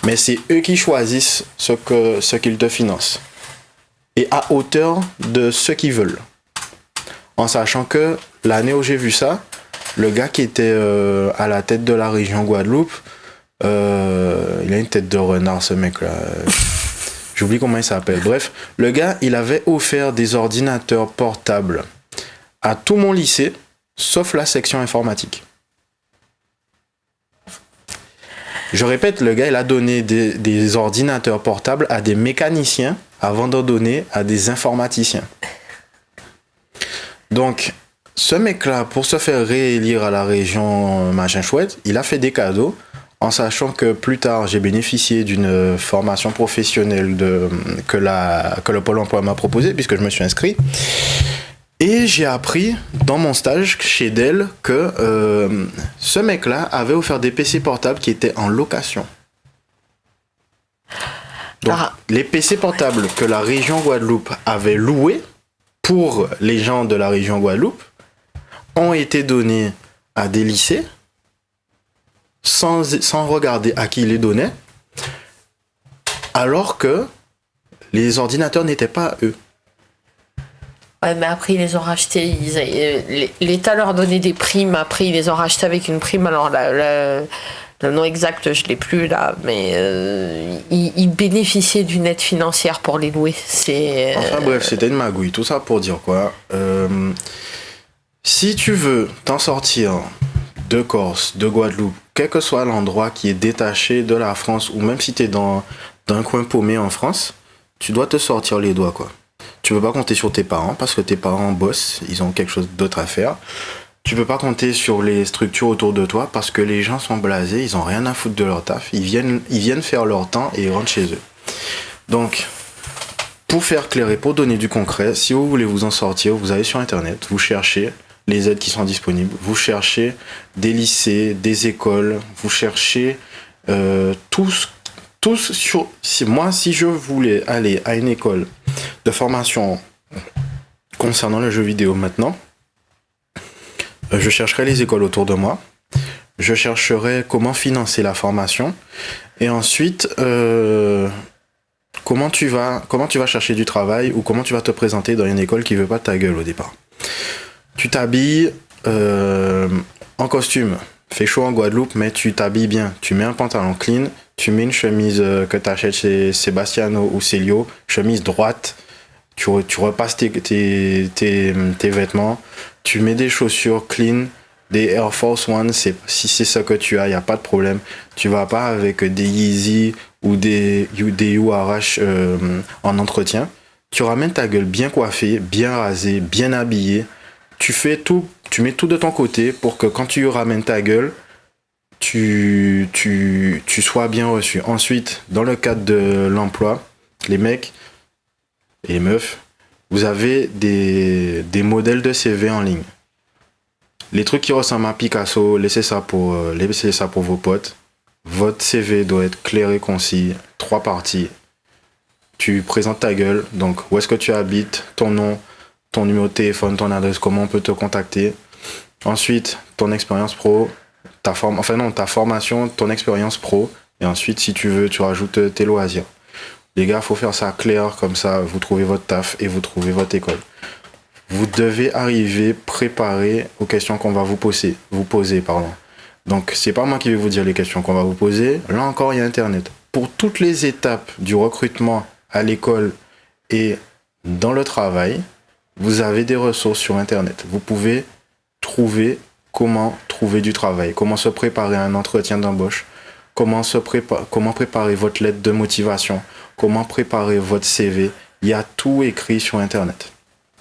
mais c'est eux qui choisissent ce qu'ils te financent. Et à hauteur de ce qu'ils veulent. En sachant que l'année où j'ai vu ça, le gars qui était à la tête de la région Guadeloupe, il a une tête de renard, ce mec-là. J'oublie comment il s'appelle. Bref, le gars, il avait offert des ordinateurs portables à tout mon lycée, sauf la section informatique. Je répète, le gars, il a donné des ordinateurs portables à des mécaniciens avant d'en donner à des informaticiens. Donc, ce mec-là, pour se faire réélire à la région machin chouette, il a fait des cadeaux, en sachant que plus tard, j'ai bénéficié d'une formation professionnelle que le Pôle emploi m'a proposée, puisque je me suis inscrit. Et j'ai appris dans mon stage chez Dell que ce mec-là avait offert des PC portables qui étaient en location. Donc, les PC portables que la région Guadeloupe avait loués pour les gens de la région Guadeloupe ont été donnés à des lycées sans regarder à qui il les donnait, alors que les ordinateurs n'étaient pas à eux.
Ouais, mais après, ils les ont rachetés. L'État leur donnait des primes. Après, ils les ont rachetés avec une prime. Alors, le nom exact, je ne l'ai plus là. Mais ils bénéficiaient d'une aide financière pour les louer.
Enfin bref, c'était une magouille. Tout ça pour dire quoi. Si tu veux t'en sortir de Corse, de Guadeloupe, quel que soit l'endroit qui est détaché de la France, ou même si tu es dans un coin paumé en France, tu dois te sortir les doigts, quoi. Tu peux pas compter sur tes parents parce que tes parents bossent, ils ont quelque chose d'autre à faire. Tu peux pas compter sur les structures autour de toi parce que les gens sont blasés, ils ont rien à foutre de leur taf, ils viennent faire leur temps et ils rentrent chez eux. Donc, pour faire clair et pour donner du concret, si vous voulez vous en sortir, vous allez sur internet, vous cherchez les aides qui sont disponibles, vous cherchez des lycées, des écoles, vous cherchez tous sur... Si je voulais aller à une école de formation concernant le jeu vidéo maintenant, je chercherai les écoles autour de moi, je chercherai comment financer la formation, et ensuite comment tu vas chercher du travail ou comment tu vas te présenter dans une école qui veut pas de ta gueule au départ. Tu t'habilles en costume. Fait chaud en Guadeloupe, mais tu t'habilles bien. Tu mets un pantalon clean, tu mets une chemise que tu achètes chez Sebastiano ou Celio, chemise droite. Tu repasses tes vêtements. Tu mets des chaussures clean, des Air Force One. Si c'est ça que tu as, il n'y a pas de problème. Tu vas pas avec des Yeezy ou des URH en entretien. Tu ramènes ta gueule bien coiffée, bien rasée, bien habillée. Tu mets tout de ton côté pour que quand tu ramènes ta gueule, tu sois bien reçu. Ensuite, dans le cadre de l'emploi, les mecs et les meufs, vous avez des modèles de CV en ligne. Les trucs qui ressemblent à Picasso, laissez ça pour vos potes. Votre CV doit être clair et concis, 3 parties. Tu présentes ta gueule, donc où est-ce que tu habites, ton nom, ton numéro de téléphone, ton adresse, comment on peut te contacter. Ensuite, ton expérience pro, ta formation, ton expérience pro. Et ensuite, si tu veux, tu rajoutes tes loisirs. Les gars, faut faire ça clair, comme ça, vous trouvez votre taf et vous trouvez votre école. Vous devez arriver préparé aux questions qu'on va vous poser. Donc, c'est pas moi qui vais vous dire les questions qu'on va vous poser. Là encore, il y a Internet. Pour toutes les étapes du recrutement à l'école et dans le travail, vous avez des ressources sur Internet. Vous pouvez trouver comment trouver du travail, comment se préparer à un entretien d'embauche, comment préparer votre lettre de motivation, comment préparer votre CV. Il y a tout écrit sur Internet.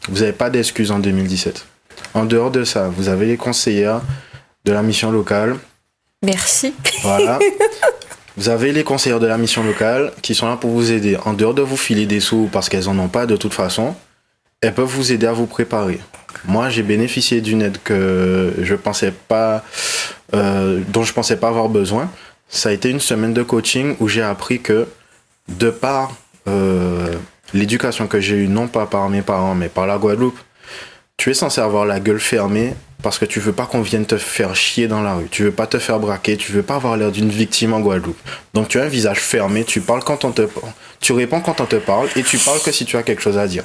Vous n'avez pas d'excuses en 2017. En dehors de ça, vous avez les conseillères de la mission locale.
Merci.
Voilà. Vous avez les conseillères de la mission locale qui sont là pour vous aider. En dehors de vous filer des sous parce qu'elles n'en ont pas de toute façon, elles peuvent vous aider à vous préparer. Moi, j'ai bénéficié d'une aide que dont je pensais pas avoir besoin. Ça a été une semaine de coaching où j'ai appris que, de par l'éducation que j'ai eue, non pas par mes parents, mais par la Guadeloupe, tu es censé avoir la gueule fermée parce que tu veux pas qu'on vienne te faire chier dans la rue. Tu veux pas te faire braquer, tu veux pas avoir l'air d'une victime en Guadeloupe. Donc tu as un visage fermé, tu réponds quand on te parle et tu parles que si tu as quelque chose à dire.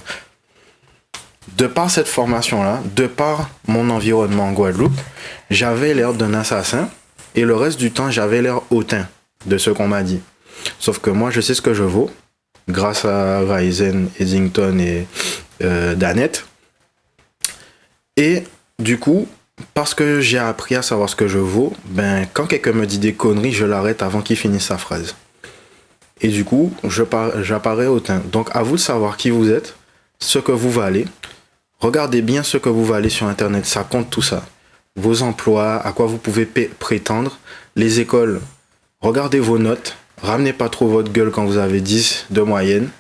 De par cette formation-là, de par mon environnement en Guadeloupe, j'avais l'air d'un assassin et le reste du temps, j'avais l'air hautain de ce qu'on m'a dit. Sauf que moi, je sais ce que je vaux grâce à Ryzen, Eddington et Danette. Et du coup, parce que j'ai appris à savoir ce que je vaux, quand quelqu'un me dit des conneries, je l'arrête avant qu'il finisse sa phrase. Et du coup, j'apparais hautain. Donc à vous de savoir qui vous êtes, ce que vous valez. Regardez bien ce que vous valez sur Internet, ça compte tout ça. Vos emplois, à quoi vous pouvez prétendre. Les écoles, regardez vos notes. Ramenez pas trop votre gueule quand vous avez 10 de moyenne.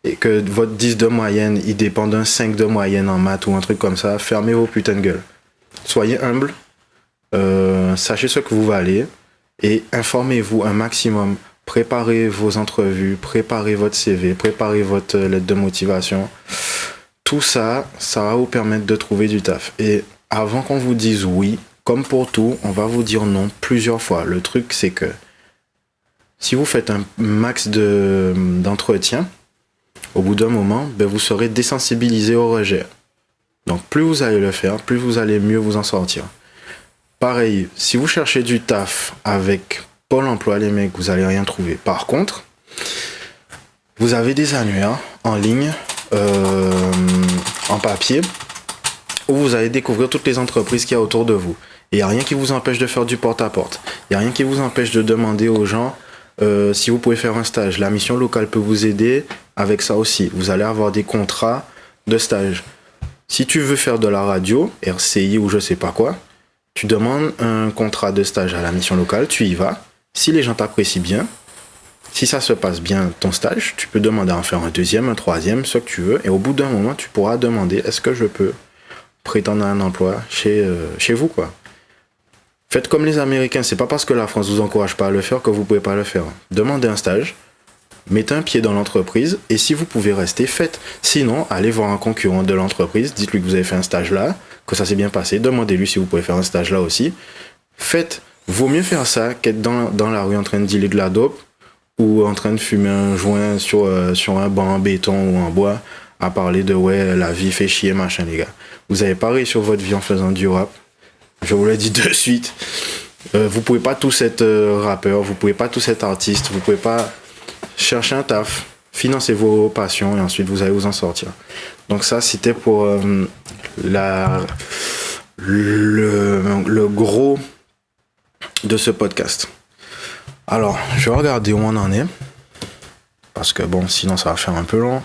Et que votre 10 de moyenne, il dépend d'un 5 de moyenne en maths ou un truc comme ça. Fermez vos putains de gueule. Soyez humble. Sachez ce que vous valez. Et informez-vous un maximum. Préparez vos entrevues. Préparez votre CV. Préparez votre lettre de motivation. Tout ça, ça va vous permettre de trouver du taf. Et avant qu'on vous dise oui, comme pour tout, on va vous dire non plusieurs fois. Le truc, c'est que si vous faites un max d'entretien, au bout d'un moment, ben, vous serez désensibilisé au rejet. Donc plus vous allez le faire, plus vous allez mieux vous en sortir. Pareil, si vous cherchez du taf avec Pôle emploi, les mecs, vous allez rien trouver. Par contre, vous avez des annuaires en ligne, en papier, où vous allez découvrir toutes les entreprises qu'il y a autour de vous. Il n'y a rien qui vous empêche de faire du porte-à-porte. Il n'y a rien qui vous empêche de demander aux gens si vous pouvez faire un stage. La mission locale peut vous aider avec ça aussi. Vous allez avoir des contrats de stage. Si tu veux faire de la radio, RCI ou je sais pas quoi, tu demandes un contrat de stage à la mission locale, tu y vas. Si les gens t'apprécient bien, si ça se passe bien ton stage, tu peux demander à en faire un deuxième, un troisième, ce que tu veux. Et au bout d'un moment, tu pourras demander est-ce que je peux prétendre à un emploi chez vous, quoi. Faites comme les Américains, c'est pas parce que la France vous encourage pas à le faire que vous pouvez pas le faire. Demandez un stage, mettez un pied dans l'entreprise et si vous pouvez rester, faites. Sinon, allez voir un concurrent de l'entreprise, dites-lui que vous avez fait un stage là, que ça s'est bien passé, demandez-lui si vous pouvez faire un stage là aussi. Faites. Vaut mieux faire ça qu'être dans la rue en train de dealer de la dope ou en train de fumer un joint sur un banc en béton ou en bois à parler de ouais, la vie fait chier, machin, les gars. Vous avez pas réussi sur votre vie en faisant du rap. Je vous le dis de suite. Vous pouvez pas tous être rappeur, vous pouvez pas tous être artiste, vous pouvez pas chercher un taf, financez vos passions et ensuite vous allez vous en sortir. Donc ça, c'était pour le gros de ce podcast. Alors, je vais regarder où on en est. Parce que bon, sinon ça va faire un peu long.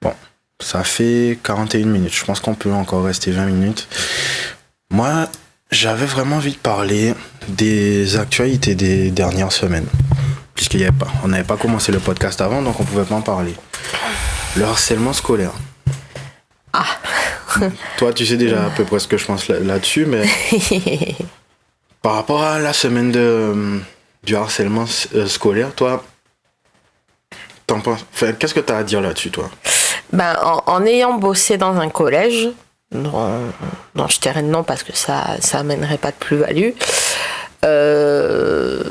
Bon, ça fait 41 minutes. Je pense qu'on peut encore rester 20 minutes. Moi, j'avais vraiment envie de parler des actualités des dernières semaines. On n'avait pas commencé le podcast avant, donc on pouvait pas en parler. Le harcèlement scolaire.
Ah.
Toi, tu sais déjà à peu près ce que je pense là-dessus, mais par rapport à la semaine du harcèlement scolaire, toi, t'en penses, enfin, qu'est-ce que tu as à dire là-dessus, toi?
Ben, en ayant bossé dans un collège, dont je tairai le nom parce que ça amènerait pas de plus-value, je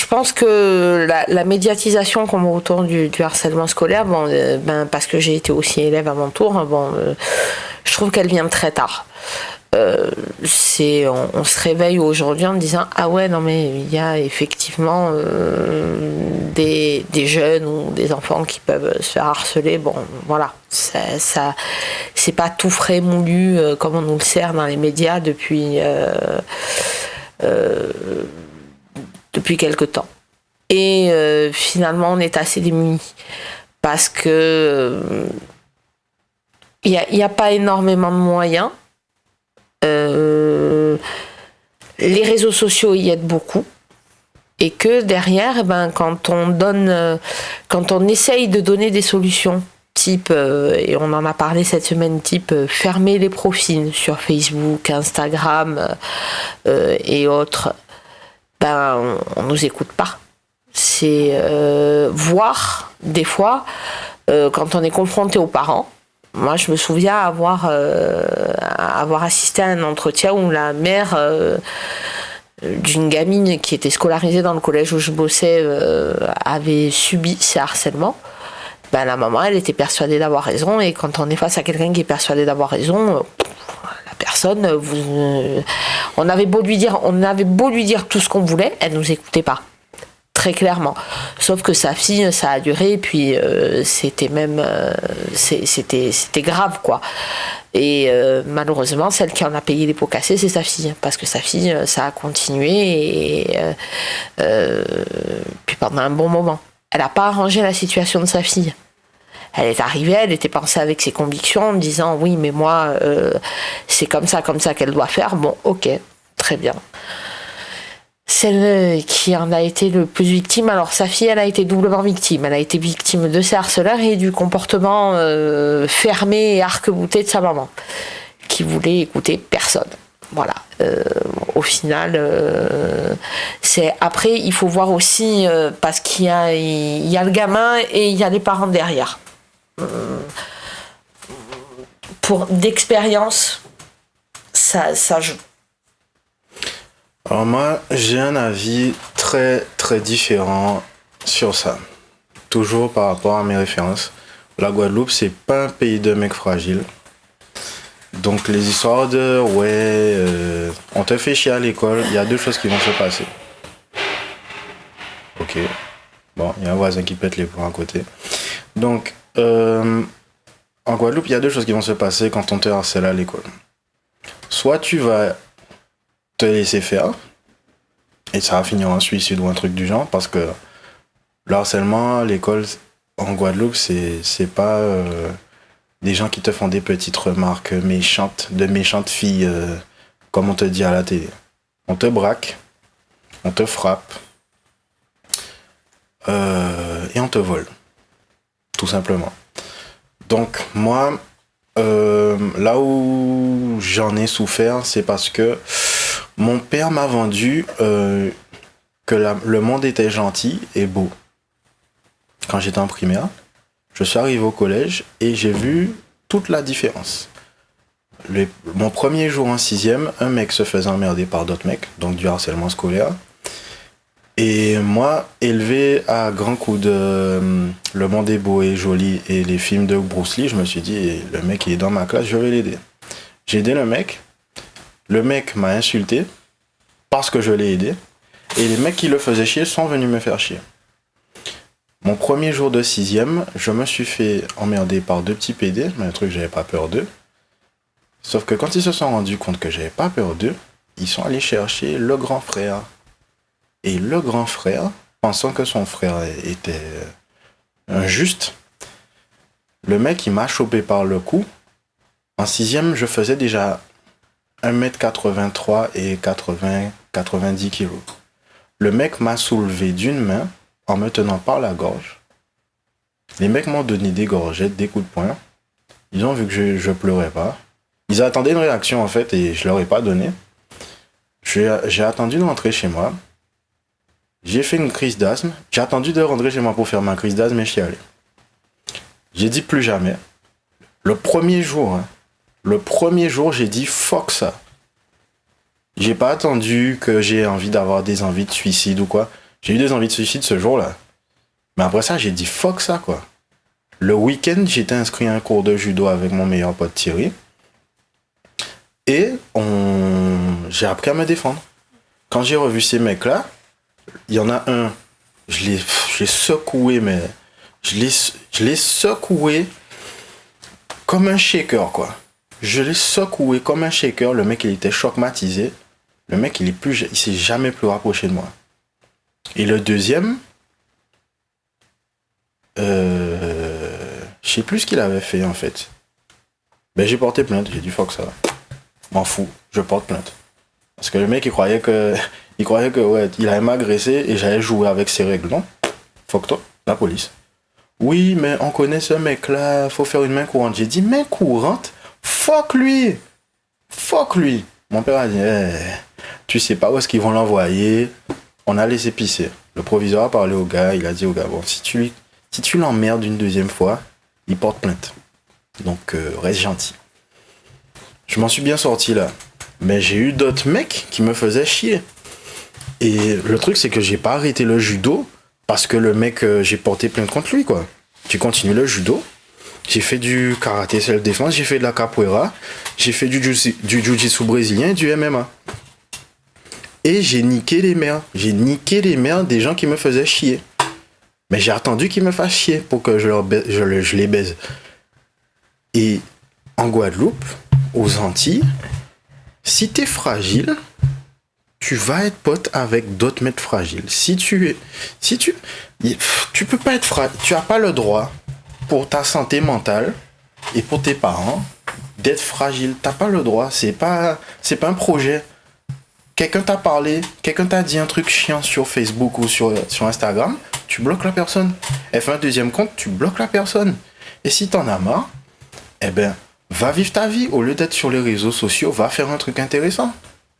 pense que la médiatisation qu'on met autour du harcèlement scolaire, parce que j'ai été aussi élève à mon tour, je trouve qu'elle vient très tard. On se réveille aujourd'hui en disant ah ouais non mais il y a effectivement des jeunes ou des enfants qui peuvent se faire harceler. Bon voilà, ça c'est pas tout frais moulu comme on nous le sert dans les médias depuis quelque temps. Et finalement, on est assez démunis parce que il y a pas énormément de moyens. Les réseaux sociaux y aident beaucoup. Et que derrière, quand on essaye de donner des solutions, type, et on en a parlé cette semaine, type fermer les profils sur Facebook, Instagram et autres, on nous écoute pas. C'est voir des fois quand on est confronté aux parents. Moi, je me souviens avoir assisté à un entretien où la mère d'une gamine qui était scolarisée dans le collège où je bossais avait subi ces harcèlements. La maman, elle était persuadée d'avoir raison, et quand on est face à quelqu'un qui est persuadé d'avoir raison, la personne, on avait beau lui dire tout ce qu'on voulait, elle nous écoutait pas. Très clairement. Sauf que sa fille, ça a duré, et puis c'était grave, quoi. Et malheureusement, celle qui en a payé les pots cassés, c'est sa fille. Parce que sa fille, ça a continué, et puis pendant un bon moment. Elle n'a pas arrangé la situation de sa fille. Elle est arrivée, elle était pensée avec ses convictions, en disant oui, mais moi, c'est comme ça qu'elle doit faire. Bon, ok, très bien. Celle qui en a été le plus victime, alors sa fille, elle a été doublement victime. Elle a été victime de ses harceleurs et du comportement fermé et arc-bouté de sa maman, qui voulait écouter personne. Voilà. Au final, c'est après, il faut voir aussi parce qu'il y a le gamin et il y a les parents derrière. Pour d'expérience, ça joue.
Alors moi, j'ai un avis très très différent sur ça. Toujours par rapport à mes références. La Guadeloupe, c'est pas un pays de mecs fragiles. Donc les histoires de on te fait chier à l'école, il y a deux choses qui vont se passer. Ok. Bon, il y a un voisin qui pète les plombs à côté. Donc, en Guadeloupe, il y a deux choses qui vont se passer quand on te harcèle à l'école. Soit tu vas te laisser faire, et ça va finir en suicide ou un truc du genre, parce que le harcèlement à l'école en Guadeloupe, c'est pas des gens qui te font des petites remarques méchantes, de méchantes filles, comme on te dit à la télé. On te braque, on te frappe, et on te vole. Tout simplement. Donc, moi, là où j'en ai souffert, c'est parce que mon père m'a vendu que le monde était gentil et beau. Quand j'étais en primaire, je suis arrivé au collège et j'ai vu toute la différence. Mon premier jour en 6e, un mec se faisait emmerder par d'autres mecs, donc du harcèlement scolaire. Et moi, élevé à grands coups de Le monde est beau et joli et les films de Bruce Lee, je me suis dit, le mec il est dans ma classe, je vais l'aider. J'ai aidé le mec m'a insulté parce que je l'ai aidé, et les mecs qui le faisaient chier sont venus me faire chier. Mon premier jour de 6e, je me suis fait emmerder par deux petits PD, mais un truc j'avais pas peur d'eux. Sauf que quand ils se sont rendus compte que j'avais pas peur d'eux, ils sont allés chercher le grand frère. Et le grand frère, pensant que son frère était injuste, le mec il m'a chopé par le cou. En 6e, je faisais déjà 1m83 et 90 kg. Le mec m'a soulevé d'une main en me tenant par la gorge. Les mecs m'ont donné des gorgettes, des coups de poing. Ils ont vu que je pleurais pas. Ils attendaient une réaction en fait et je leur ai pas donné. J'ai attendu de rentrer chez moi. J'ai fait une crise d'asthme. J'ai attendu de rentrer chez moi pour faire ma crise d'asthme et je suis allé. J'ai dit plus jamais. Le premier jour, j'ai dit fuck ça. J'ai pas attendu que j'ai envie d'avoir des envies de suicide ou quoi. J'ai eu des envies de suicide ce jour-là. Mais après ça, j'ai dit fuck ça quoi. Le week-end, j'étais inscrit à un cours de judo avec mon meilleur pote Thierry. Et j'ai appris à me défendre. Quand j'ai revu ces mecs-là, il y en a un, je l'ai secoué, mais je l'ai secoué comme un shaker, quoi. Je l'ai secoué comme un shaker. Le mec, il était choqumatisé. Le mec, il s'est jamais plus rapproché de moi. Et le deuxième, je sais plus ce qu'il avait fait, en fait. Ben, j'ai porté plainte. J'ai dit, fuck ça. M'en fous, je porte plainte. Parce que le mec, il croyait que ouais, il allait m'agresser et j'allais jouer avec ses règles. Non, fuck toi, la police. Oui, mais on connaît ce mec-là, faut faire une main courante. J'ai dit, main courante? Fuck lui! Fuck lui! Mon père a dit, tu sais pas où est-ce qu'ils vont l'envoyer. On a laissé pisser. Le proviseur a parlé au gars, il a dit au gars, bon, si tu l'emmerdes une deuxième fois, il porte plainte. Donc, reste gentil. Je m'en suis bien sorti là. Mais j'ai eu d'autres mecs qui me faisaient chier. Et le truc, c'est que j'ai pas arrêté le judo parce que le mec, j'ai porté plainte contre lui, quoi. J'ai continué le judo. J'ai fait du karaté self-défense, j'ai fait de la capoeira, j'ai fait du jiu-jitsu brésilien et du MMA. Et j'ai niqué les mères. J'ai niqué les mères des gens qui me faisaient chier. Mais j'ai attendu qu'ils me fassent chier pour que je les baise. Et en Guadeloupe, aux Antilles, si t'es fragile, tu vas être pote avec d'autres mecs fragiles. Tu peux pas être fragile. Tu as pas le droit, pour ta santé mentale et pour tes parents, d'être fragile. T'as pas le droit. C'est pas un projet. Quelqu'un t'a parlé, quelqu'un t'a dit un truc chiant sur Facebook ou sur Instagram, tu bloques la personne. Elle fait un deuxième compte, tu bloques la personne. Et si t'en as marre, eh ben, va vivre ta vie. Au lieu d'être sur les réseaux sociaux, va faire un truc intéressant.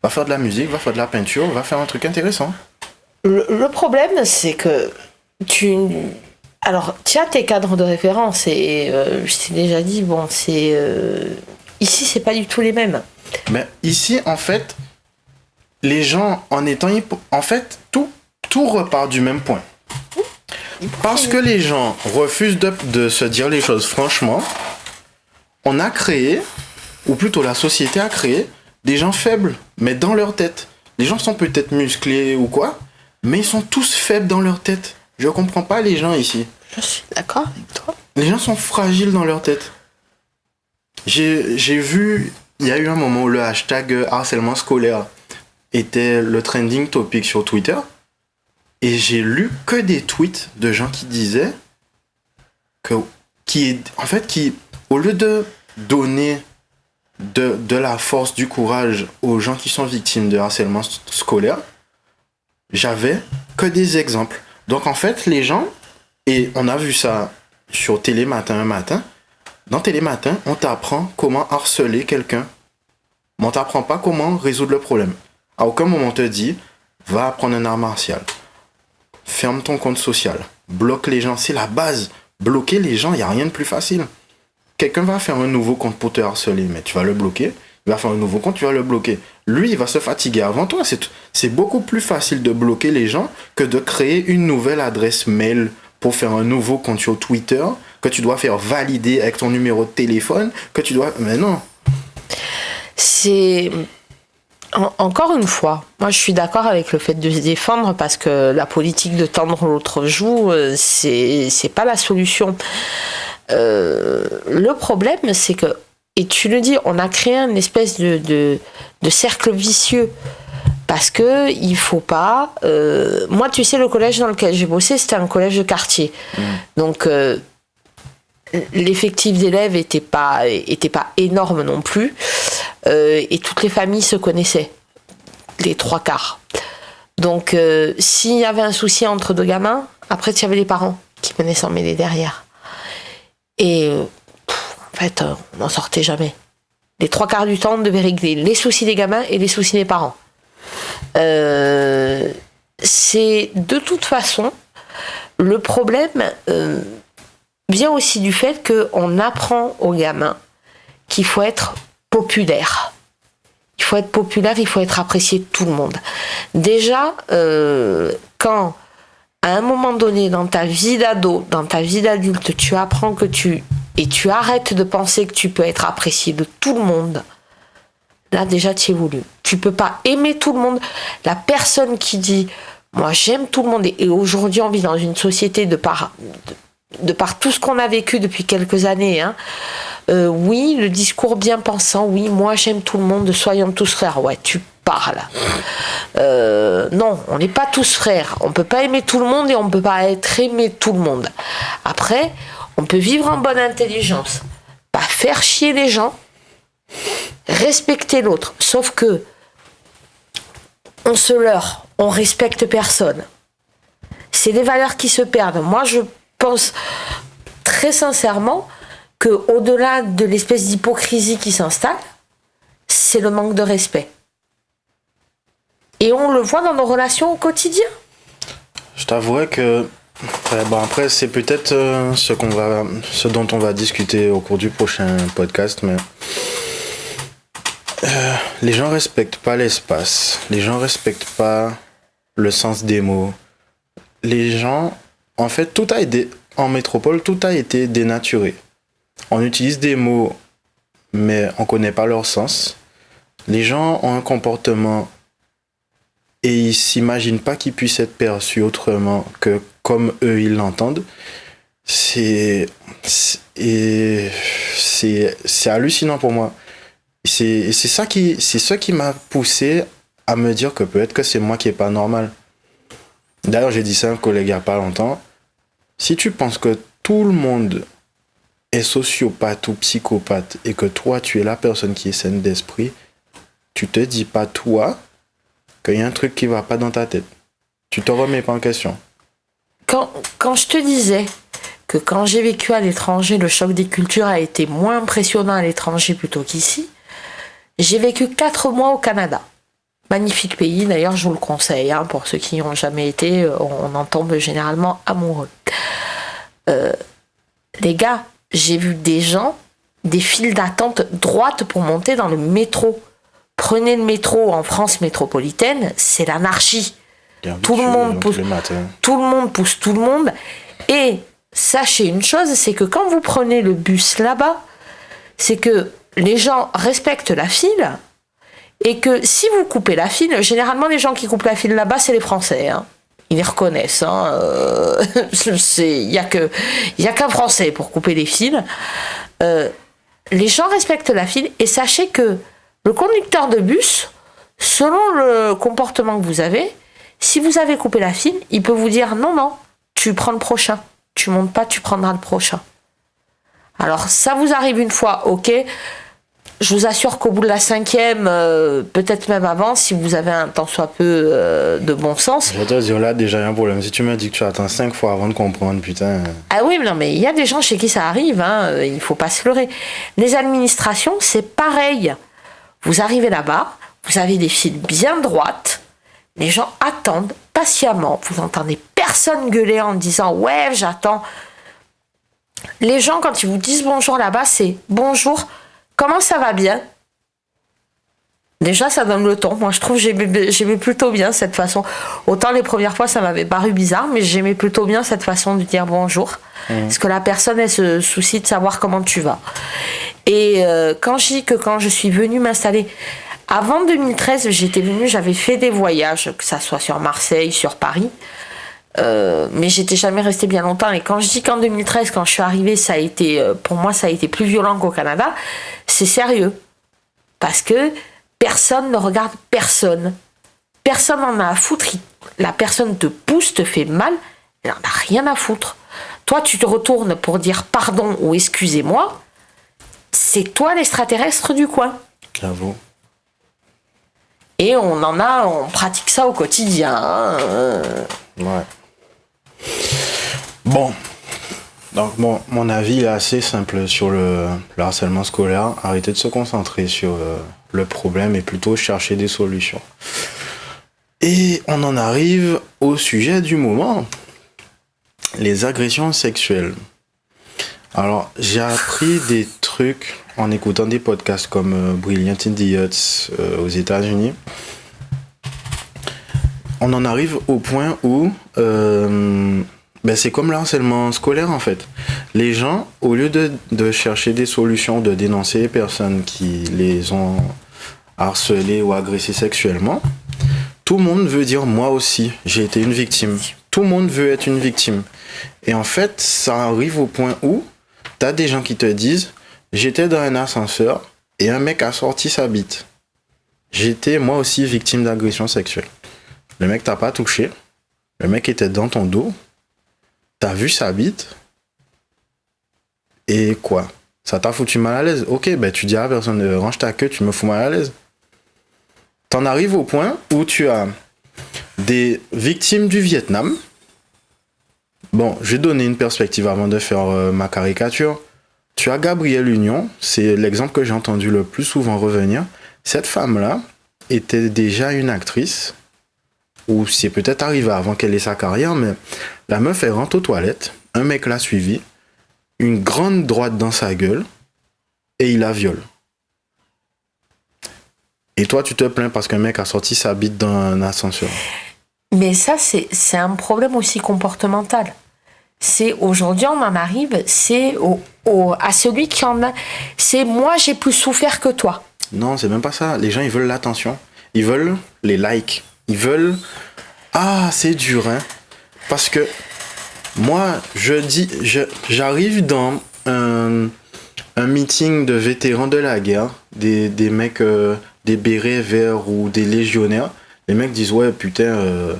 Va faire de la musique, va faire de la peinture, va faire un truc intéressant.
Le problème, c'est que tu as tes cadres de référence et je t'ai déjà dit, bon, c'est Ici, c'est pas du tout les mêmes.
Mais ici, en fait, les gens, en fait, tout repart du même point. Parce que les gens refusent de se dire les choses franchement, on a créé, ou plutôt la société a créé, des gens faibles, mais dans leur tête. Les gens sont peut-être musclés ou quoi, mais ils sont tous faibles dans leur tête. Je comprends pas les gens ici.
Je suis d'accord avec toi.
Les gens sont fragiles dans leur tête. J'ai vu, il y a eu un moment où le hashtag harcèlement scolaire était le trending topic sur Twitter. Et j'ai lu que des tweets de gens qui disaient qui, au lieu de donner de la force, du courage aux gens qui sont victimes de harcèlement scolaire, j'avais que des exemples. Donc en fait, les gens, et on a vu ça sur Télématin un matin, dans Télématin, on t'apprend comment harceler quelqu'un. Mais on t'apprend pas comment résoudre le problème. À aucun moment on te dit, va apprendre un art martial. Ferme ton compte social. Bloque les gens. C'est la base. Bloquer les gens, il n'y a rien de plus facile. Quelqu'un va faire un nouveau compte pour te harceler, mais tu vas le bloquer. Il va faire un nouveau compte, tu vas le bloquer. Lui, il va se fatiguer avant toi. C'est beaucoup plus facile de bloquer les gens que de créer une nouvelle adresse mail pour faire un nouveau compte sur Twitter, que tu dois faire valider avec ton numéro de téléphone, que tu dois... Mais non.
C'est... Encore une fois, moi je suis d'accord avec le fait de se défendre parce que la politique de tendre l'autre joue, c'est pas la solution. Le problème, c'est que, et tu le dis, on a créé une espèce de cercle vicieux parce que il faut pas. Moi, tu sais, le collège dans lequel j'ai bossé, c'était un collège de quartier, donc l'effectif d'élèves était pas énorme non plus. Et toutes les familles se connaissaient, les 3/4. Donc, s'il y avait un souci entre deux gamins, après, tu avais les parents qui venaient s'en mêler derrière. Et en fait, on n'en sortait jamais. Les 3/4 du temps, on devait régler les soucis des gamins et les soucis des parents. C'est de toute façon, le problème vient aussi du fait qu'on apprend aux gamins qu'il faut être populaire. Il faut être populaire, il faut être apprécié de tout le monde. Déjà, quand à un moment donné dans ta vie d'ado, dans ta vie d'adulte, tu apprends tu arrêtes de penser que tu peux être apprécié de tout le monde, là déjà tu es voulu. Tu peux pas aimer tout le monde. La personne qui dit moi j'aime tout le monde, et aujourd'hui on vit dans une société de par tout ce qu'on a vécu depuis quelques années, oui, le discours bien pensant, oui, moi j'aime tout le monde, soyons tous frères. Ouais, tu parles. Non, on n'est pas tous frères. On peut pas aimer tout le monde et on peut pas être aimé tout le monde. Après, on peut vivre en bonne intelligence, pas faire chier les gens, respecter l'autre. Sauf que on se leurre, on respecte personne. C'est des valeurs qui se perdent. Moi, je pense très sincèrement que au-delà de l'espèce d'hypocrisie qui s'installe, c'est le manque de respect. Et on le voit dans nos relations au quotidien.
Je t'avouerai que après c'est peut-être ce dont on va discuter au cours du prochain podcast, mais les gens respectent pas l'espace, les gens respectent pas le sens des mots. Les gens, en fait, en métropole, tout a été dénaturé. On utilise des mots, mais on connaît pas leur sens. Les gens ont un comportement et ils s'imaginent pas qu'ils puissent être perçus autrement que comme eux ils l'entendent. C'est hallucinant pour moi. C'est ça qui m'a poussé à me dire que peut-être que c'est moi qui est pas normal. D'ailleurs, j'ai dit ça à un collègue il y a pas longtemps. Si tu penses que tout le monde est sociopathe ou psychopathe et que toi tu es la personne qui est saine d'esprit, tu te dis pas toi qu'il y a un truc qui va pas dans ta tête. Tu te remets pas en question.
Quand je te disais que quand j'ai vécu à l'étranger, le choc des cultures a été moins impressionnant à l'étranger plutôt qu'ici, j'ai vécu 4 mois au Canada. Magnifique pays, d'ailleurs je vous le conseille, pour ceux qui n'y ont jamais été, on en tombe généralement amoureux. Les gars, j'ai vu des gens des files d'attente droites pour monter dans le métro. Prenez le métro en France métropolitaine, c'est l'anarchie. Tout le monde pousse tout le monde. Et sachez une chose, c'est que quand vous prenez le bus là-bas, c'est que les gens respectent la file et que si vous coupez la file, généralement les gens qui coupent la file là-bas, c'est les Français. Hein. Ils les reconnaissent. Il n'y a qu'un Français pour couper les files. Les gens respectent la file et sachez que le conducteur de bus, selon le comportement que vous avez, si vous avez coupé la file, il peut vous dire non, tu prends le prochain. Tu montes pas, tu prendras le prochain. Alors ça vous arrive une fois, ok. Je vous assure qu'au bout de la 5e, peut-être même avant, si vous avez un tant soit peu de bon sens.
Je vais te dire là déjà un problème. Si tu me dis que tu attends 5 fois avant de comprendre, putain.
Ah oui, non, mais il y a des gens chez qui ça arrive, hein, il faut pas se leurrer. Les administrations, c'est pareil. Vous arrivez là-bas, vous avez des files bien droites, les gens attendent patiemment, vous n'entendez personne gueuler en disant « ouais, j'attends ». Les gens, quand ils vous disent bonjour là-bas, c'est « bonjour, comment ça va bien ?» Déjà, ça donne le ton. Moi, je trouve que j'aimais plutôt bien cette façon. Autant les premières fois, ça m'avait paru bizarre, mais j'aimais plutôt bien cette façon de dire bonjour. Parce que la personne, elle se soucie de savoir comment tu vas. Et quand je dis que quand je suis venue m'installer, avant 2013, j'étais venue, j'avais fait des voyages, que ça soit sur Marseille, sur Paris, mais j'étais jamais restée bien longtemps. Et quand je dis qu'en 2013, quand je suis arrivée, ça a été, pour moi, ça a été plus violent qu'au Canada, c'est sérieux. Parce que personne ne regarde personne. Personne n'en a à foutre. La personne te pousse, te fait mal, elle n'en a rien à foutre. Toi, tu te retournes pour dire pardon ou excusez-moi, c'est toi l'extraterrestre du coin.
J'avoue.
Et on pratique ça au quotidien. Hein.
Ouais. Bon. Donc, mon avis est assez simple sur le harcèlement scolaire. Arrêtez de se concentrer sur le problème et plutôt chercher des solutions. Et on en arrive au sujet du moment. Les agressions sexuelles. Alors, j'ai appris des trucs en écoutant des podcasts comme Brilliant Idiots aux États-Unis. On en arrive au point où c'est comme le harcèlement scolaire en fait. Les gens, au lieu de chercher des solutions, de dénoncer les personnes qui les ont harcelés ou agressés sexuellement, tout le monde veut dire moi aussi, j'ai été une victime. Tout le monde veut être une victime. Et en fait, ça arrive au point où t'as des gens qui te disent j'étais dans un ascenseur et un mec a sorti sa bite. J'étais moi aussi victime d'agression sexuelle. Le mec t'a pas touché. Le mec était dans ton dos. T'as vu sa bite. Et quoi? Ça t'a foutu mal à l'aise. Ok, tu dis à la personne range ta queue, tu me fous mal à l'aise. T'en arrives au point où tu as des victimes du Vietnam. Bon, je vais donner une perspective avant de faire ma caricature. Tu as Gabrielle Union, c'est l'exemple que j'ai entendu le plus souvent revenir. Cette femme-là était déjà une actrice, ou c'est peut-être arrivé avant qu'elle ait sa carrière, mais la meuf, elle rentre aux toilettes, un mec l'a suivi, une grande droite dans sa gueule, et il la viole. Et toi, tu te plains parce qu'un mec a sorti sa bite dans un ascenseur.
Mais ça, c'est un problème aussi comportemental. C'est aujourd'hui, on en arrive, c'est à celui qui en a. C'est moi, j'ai plus souffert que toi.
Non, c'est même pas ça. Les gens, ils veulent l'attention. Ils veulent les likes. Ils veulent. Ah, c'est dur, hein. Parce que moi, j'arrive dans un meeting de vétérans de la guerre, des mecs, des bérets verts ou des légionnaires. Les mecs disent ouais putain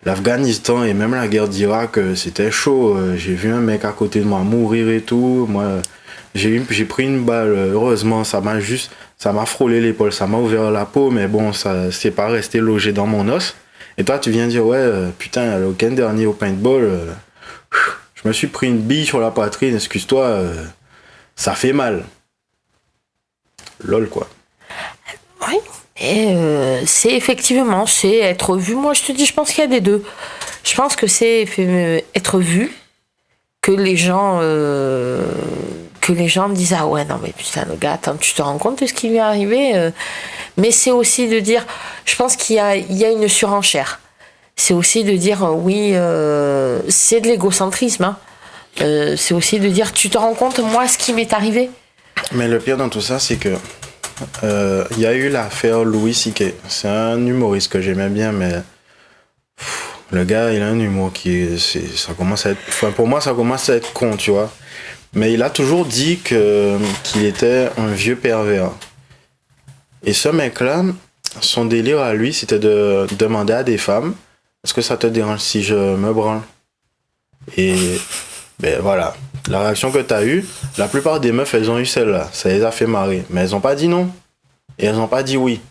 l'Afghanistan et même la guerre d'Irak c'était chaud, j'ai vu un mec à côté de moi mourir et tout, moi j'ai pris une balle, heureusement ça m'a frôlé l'épaule, ça m'a ouvert la peau, mais bon ça c'est pas resté logé dans mon os. Et toi tu viens dire ouais putain le week-end dernier au paintball je me suis pris une bille sur la poitrine, excuse-toi, ça fait mal. Lol quoi.
Oui. Et c'est effectivement, c'est être vu. Moi, je te dis, je pense qu'il y a des deux. Je pense que c'est être vu, que les gens que les gens disent ah ouais non mais putain le gars attends tu te rends compte de ce qui lui est arrivé mais c'est aussi de dire je pense il y a une surenchère, c'est aussi de dire oui c'est de l'égocentrisme hein. C'est aussi de dire tu te rends compte moi ce qui m'est arrivé.
Mais le pire dans tout ça c'est que il y a eu l'affaire Louis C.K. C'est un humoriste que j'aimais bien mais le gars il a un humour ça commence à être, enfin pour moi ça commence à être con tu vois. Mais il a toujours dit qu'il était un vieux pervers. Et ce mec-là, son délire à lui, c'était de demander à des femmes est-ce que ça te dérange si je me branle? Et ben voilà, la réaction que tu as eue, la plupart des meufs, elles ont eu celle-là. Ça les a fait marrer. Mais elles n'ont pas dit non. Et elles n'ont pas dit oui.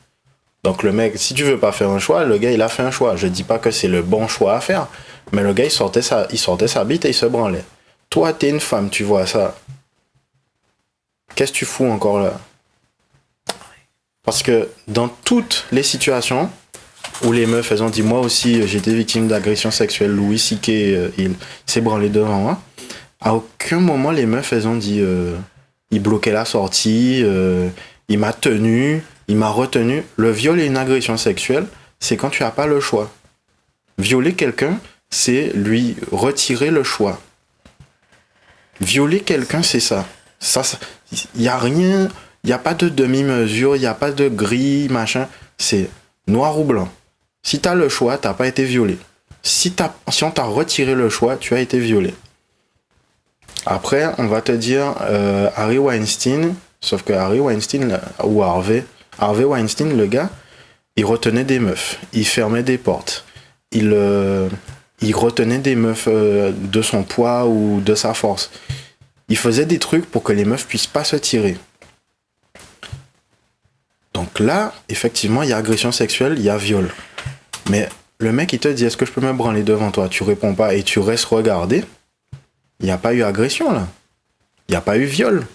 Donc le mec, si tu veux pas faire un choix, le gars, il a fait un choix. Je dis pas que c'est le bon choix à faire. Mais le gars, il sortait sa bite et il se branlait. Toi, t'es une femme, tu vois ça. Qu'est-ce que tu fous encore là? Parce que dans toutes les situations où les meufs, elles ont dit moi aussi, j'ai été victime d'agression sexuelle, Louis C.K. Il s'est branlé devant moi. À aucun moment, les meufs, elles ont dit il bloquait la sortie, il m'a tenu, il m'a retenu. Le viol et une agression sexuelle, c'est quand tu n'as pas le choix. Violer quelqu'un, c'est lui retirer le choix. Violer quelqu'un, c'est ça. Il n'y a rien, il n'y a pas de demi-mesure, il n'y a pas de gris, machin. C'est noir ou blanc. Si tu as le choix, tu n'as pas été violé. Si on t'a retiré le choix, tu as été violé. Après, on va te dire Harvey Weinstein, sauf que Harvey Weinstein, ou Harvey Weinstein, le gars, il retenait des meufs, il fermait des portes, il retenait des meufs de son poids ou de sa force. Il faisait des trucs pour que les meufs puissent pas se tirer. Donc là, effectivement, il y a agression sexuelle, il y a viol. Mais le mec, il te dit, est-ce que je peux me branler devant toi? Tu réponds pas et tu restes regarder. Il n'y a pas eu agression, là. Il n'y a pas eu viol.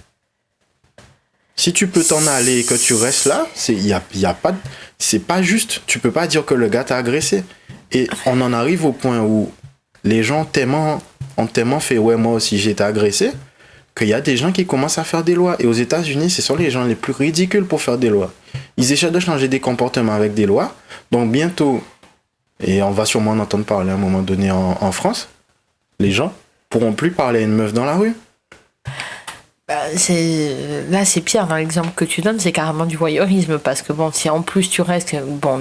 Si tu peux t'en aller et que tu restes là, c'est pas juste. Tu peux pas dire que le gars t'a agressé. Et on en arrive au point où les gens ont tellement fait « ouais, moi aussi j'ai été agressé », qu'il y a des gens qui commencent à faire des lois. Et aux États-Unis, ce sont les gens les plus ridicules pour faire des lois. Ils essaient de changer des comportements avec des lois. Donc bientôt, et on va sûrement en entendre parler à un moment donné en France, les gens pourront plus parler à une meuf dans la rue.
Là, c'est pire dans l'exemple que tu donnes, c'est carrément du voyeurisme. Parce que bon, si en plus tu restes,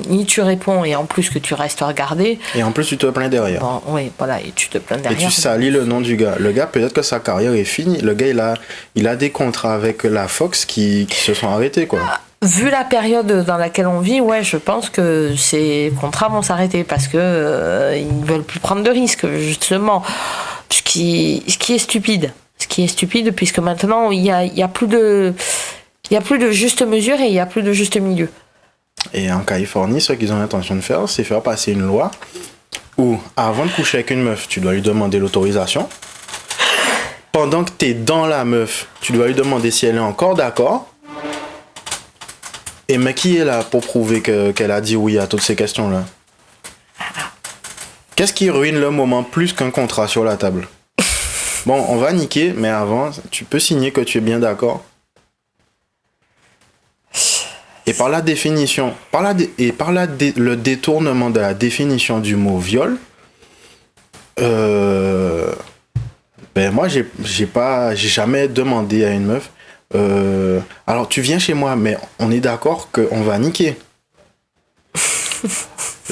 ni tu réponds et en plus que tu restes regardé.
Et en plus, tu te plains derrière.
Bon, oui, voilà, et tu te plains derrière.
Et tu salis le nom du gars. Le gars, peut-être que sa carrière est finie. Le gars, il a des contrats avec la Fox qui se sont arrêtés, quoi.
Vu la période dans laquelle on vit, ouais, je pense que ces contrats vont s'arrêter parce que ils veulent plus prendre de risques, justement. Ce qui est stupide. Ce qui est stupide, puisque maintenant, il y a plus de juste mesure et il n'y a plus de juste milieu.
Et en Californie, ce qu'ils ont l'intention de faire, c'est faire passer une loi où, avant de coucher avec une meuf, tu dois lui demander l'autorisation. Pendant que tu es dans la meuf, tu dois lui demander si elle est encore d'accord. Et mais qui est là pour prouver qu'elle a dit oui à toutes ces questions-là? Qu'est-ce qui ruine le moment plus qu'un contrat sur la table? Bon, on va niquer, mais avant, tu peux signer que tu es bien d'accord. Et par la définition, le détournement de la définition du mot viol, moi, j'ai jamais demandé à une meuf, alors tu viens chez moi, mais on est d'accord qu'on va niquer.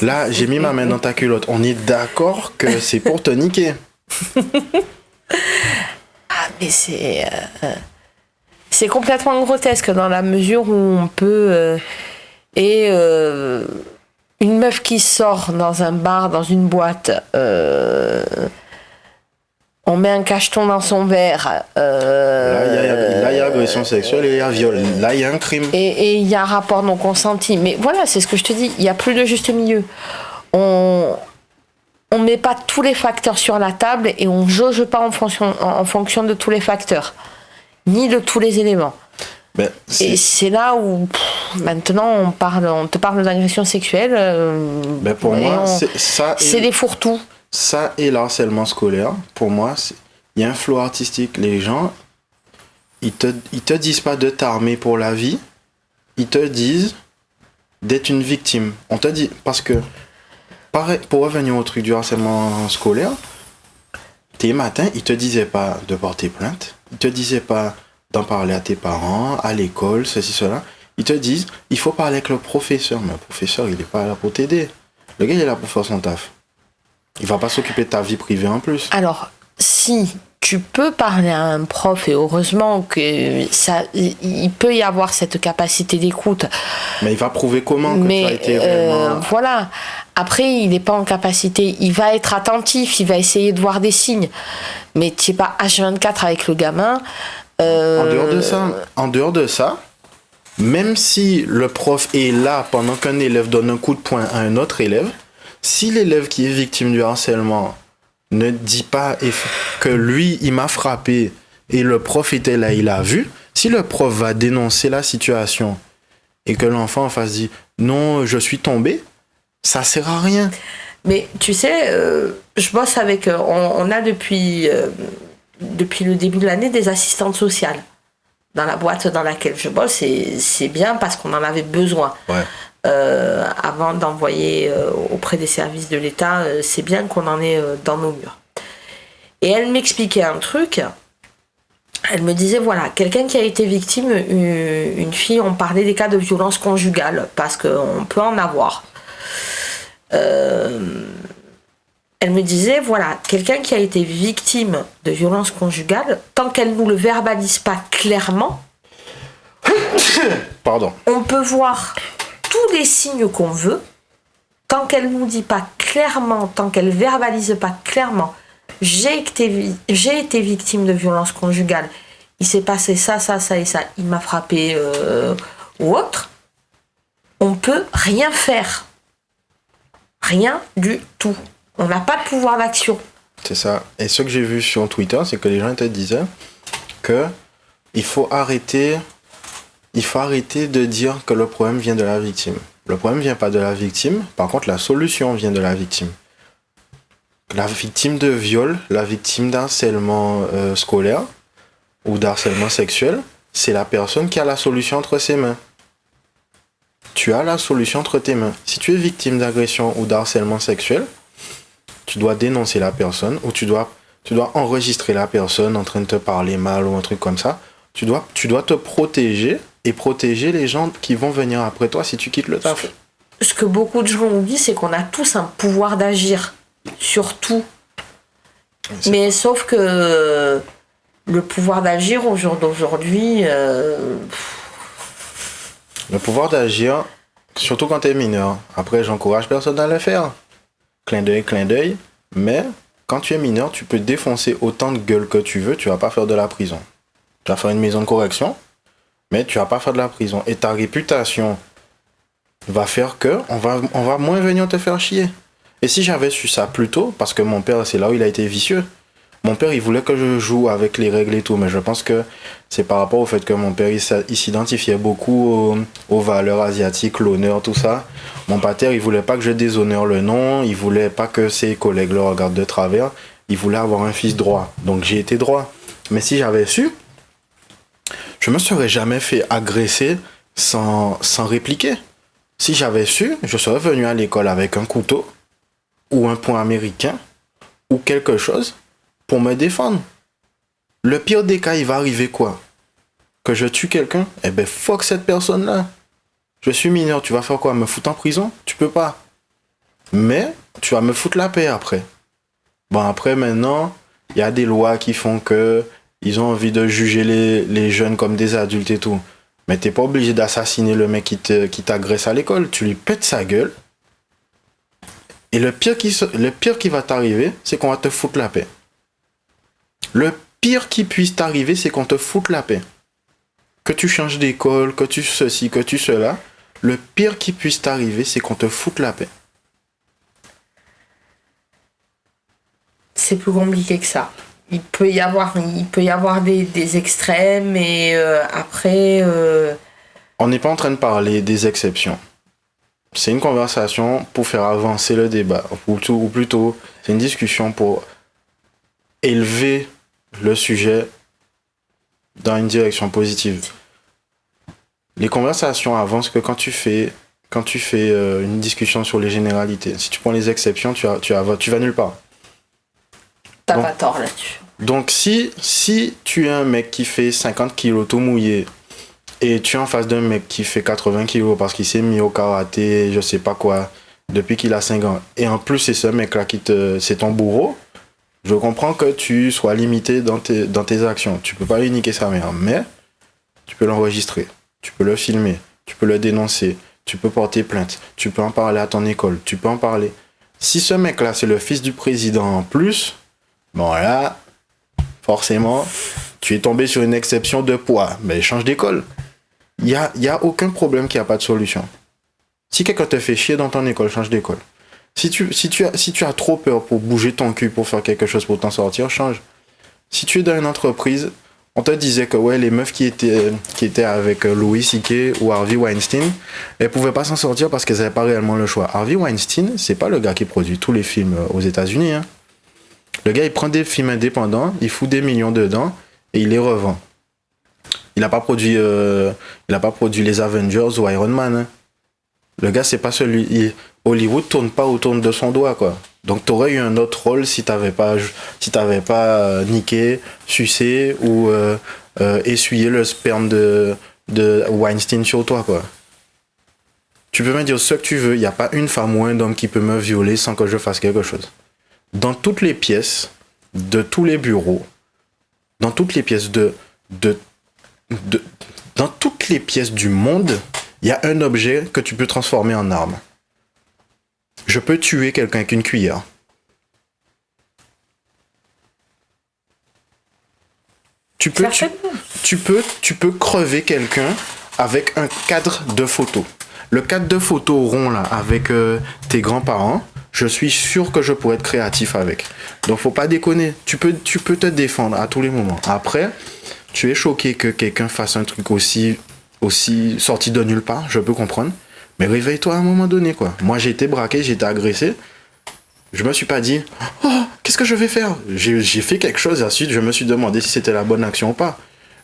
Là, j'ai mis ma main dans ta culotte. On est d'accord que c'est pour te niquer.
Ah, mais c'est complètement grotesque dans la mesure où on peut... une meuf qui sort dans un bar, dans une boîte, on met un cacheton dans son verre.
Là, il y a agression sexuelle et il y a viol. Là, il y a un crime.
Et il y a un rapport non consenti. Mais voilà, c'est ce que je te dis. Il n'y a plus de juste milieu. On met pas tous les facteurs sur la table et on jauge pas en fonction de tous les facteurs, ni de tous les éléments. Et c'est là où maintenant on te parle d'agression sexuelle.
Pour moi,
c'est des fourre-tout.
Ça et le harcèlement scolaire, pour moi, il y a un flow artistique. Les gens, ils te disent pas de t'armer pour la vie, ils te disent d'être une victime. On te dit, parce que, pareil, pour revenir au truc du harcèlement scolaire, tes matins, ils te disaient pas de porter plainte, ils te disaient pas d'en parler à tes parents, à l'école, ceci, cela. Ils te disent, il faut parler avec le professeur, mais le professeur, il est pas là pour t'aider. Le gars, il est là pour faire son taf. Il va pas s'occuper de ta vie privée en plus.
Alors, si tu peux parler à un prof, et heureusement que il peut y avoir cette capacité d'écoute.
Mais il va prouver comment que tu as été réellement...
Voilà. Après, il n'est pas en capacité. Il va être attentif, il va essayer de voir des signes. Mais tu n'es pas H24 avec le gamin.
En dehors de ça, même si le prof est là pendant qu'un élève donne un coup de poing à un autre élève, si l'élève qui est victime du harcèlement ne dit pas que lui, il m'a frappé et le prof était là, il a vu, si le prof va dénoncer la situation et que l'enfant en face dit « Non, je suis tombé », ça sert à rien.
Mais tu sais, je bosse avec... on a depuis le début de l'année des assistantes sociales dans la boîte dans laquelle je bosse, et c'est bien parce qu'on en avait besoin.
Ouais.
Avant d'envoyer auprès des services de l'État, c'est bien qu'on en ait dans nos murs. Et elle m'expliquait un truc. Elle me disait, voilà, quelqu'un qui a été victime, une fille, on parlait des cas de violence conjugale, parce qu'on peut en avoir. Elle me disait, voilà, quelqu'un qui a été victime de violence conjugale, tant qu'elle ne nous le verbalise pas clairement,
Pardon.
On peut voir tous les signes qu'on veut, tant qu'elle ne nous dit pas clairement, tant qu'elle verbalise pas clairement, j'ai été victime de violence conjugale, il s'est passé ça, ça, ça et ça, il m'a frappé ou autre, on peut rien faire. Rien du tout. On n'a pas de pouvoir d'action.
C'est ça. Et ce que j'ai vu sur Twitter, c'est que les gens te disaient que il faut arrêter de dire que le problème vient de la victime. Le problème vient pas de la victime, par contre la solution vient de la victime. La victime de viol, la victime d'harcèlement scolaire ou d'harcèlement sexuel, c'est la personne qui a la solution entre ses mains. Tu as la solution entre tes mains. Si tu es victime d'agression ou d'harcèlement sexuel, tu dois dénoncer la personne ou tu dois enregistrer la personne en train de te parler mal ou un truc comme ça. Tu dois te protéger et protéger les gens qui vont venir après toi si tu quittes le taf.
Ce que beaucoup de gens oublient, c'est qu'on a tous un pouvoir d'agir sur tout. Mais sauf que le pouvoir d'agir au jour d'aujourd'hui...
Le pouvoir d'agir, surtout quand tu es mineur. Après, j'encourage personne à le faire. Clin d'œil. Mais quand tu es mineur, tu peux défoncer autant de gueule que tu veux, tu vas pas faire de la prison. Tu vas faire une maison de correction, mais tu vas pas faire de la prison. Et ta réputation va faire que on va moins venir te faire chier. Et si j'avais su ça plus tôt, parce que mon père, c'est là où il a été vicieux. Mon père, il voulait que je joue avec les règles et tout, mais je pense que c'est par rapport au fait que mon père, il s'identifiait beaucoup aux valeurs asiatiques, l'honneur, tout ça. Mon pater, il voulait pas que je déshonore le nom, il voulait pas que ses collègues le regardent de travers, il voulait avoir un fils droit. Donc j'ai été droit. Mais si j'avais su, je me serais jamais fait agresser sans répliquer. Si j'avais su, je serais venu à l'école avec un couteau, ou un poing américain, ou quelque chose, pour me défendre. Le pire des cas, il va arriver quoi? Que je tue quelqu'un? Eh ben, fuck cette personne-là. Je suis mineur, tu vas faire quoi? Me foutre en prison? Tu peux pas. Mais, tu vas me foutre la paix après. Bon, après, maintenant, il y a des lois qui font que ils ont envie de juger les jeunes comme des adultes et tout. Mais t'es pas obligé d'assassiner le mec qui t'agresse à l'école. Tu lui pètes sa gueule. Et le pire qui va t'arriver, c'est qu'on va te foutre la paix. Le pire qui puisse t'arriver, c'est qu'on te foute la paix. Que tu changes d'école, que tu ceci, que tu cela. Le pire qui puisse t'arriver, c'est qu'on te foute la paix.
C'est plus compliqué que ça. Il peut y avoir des extrêmes et après...
On n'est pas en train de parler des exceptions. C'est une conversation pour faire avancer le débat. Ou plutôt, c'est une discussion pour élever le sujet dans une direction positive. Les conversations avancent que quand tu fais une discussion sur les généralités. Si tu prends les exceptions, tu vas nulle part.
T'as pas tort là-dessus.
Donc si tu es un mec qui fait 50 kilos tout mouillé et tu es en face d'un mec qui fait 80 kilos parce qu'il s'est mis au karaté, je sais pas quoi, depuis qu'il a 5 ans, et en plus c'est ce mec-là c'est ton bourreau, je comprends que tu sois limité dans tes actions. Tu peux pas lui niquer sa mère, mais tu peux l'enregistrer, tu peux le filmer, tu peux le dénoncer, tu peux porter plainte, tu peux en parler à ton école, tu peux en parler. Si ce mec-là c'est le fils du président en plus, bon là, forcément, tu es tombé sur une exception de poids. Mais change d'école. Il y a aucun problème qui a pas de solution. Si quelqu'un te fait chier dans ton école, change d'école. Si tu as trop peur pour bouger ton cul pour faire quelque chose pour t'en sortir, change. Si tu es dans une entreprise, on te disait que ouais, les meufs qui étaient avec Louis C.K. ou Harvey Weinstein, elles pouvaient pas s'en sortir parce qu'elles n'avaient pas réellement le choix. Harvey Weinstein, c'est pas le gars qui produit tous les films aux États-Unis, hein. Le gars, il prend des films indépendants, il fout des millions dedans et il les revend. Il n'a pas produit les Avengers ou Iron Man, hein. Le gars, c'est pas celui. Hollywood tourne pas autour de son doigt, quoi. Donc, t'aurais eu un autre rôle si t'avais pas niqué, sucé ou essuyé le sperme de Weinstein sur toi, quoi. Tu peux me dire ce que tu veux, il n'y a pas une femme ou un homme qui peut me violer sans que je fasse quelque chose. Dans toutes les pièces de tous les bureaux, dans toutes les pièces dans toutes les pièces du monde, il y a un objet que tu peux transformer en arme. Je peux tuer quelqu'un avec une cuillère. Tu peux crever quelqu'un avec un cadre de photo. Le cadre de photo rond là avec tes grands-parents, je suis sûr que je pourrais être créatif avec. Donc faut pas déconner. Tu peux te défendre à tous les moments. Après, tu es choqué que quelqu'un fasse un truc aussi sorti de nulle part, je peux comprendre. Mais réveille-toi à un moment donné, quoi. Moi, j'ai été braqué, j'ai été agressé. Je me suis pas dit, oh, qu'est-ce que je vais faire? J'ai fait quelque chose et ensuite, je me suis demandé si c'était la bonne action ou pas.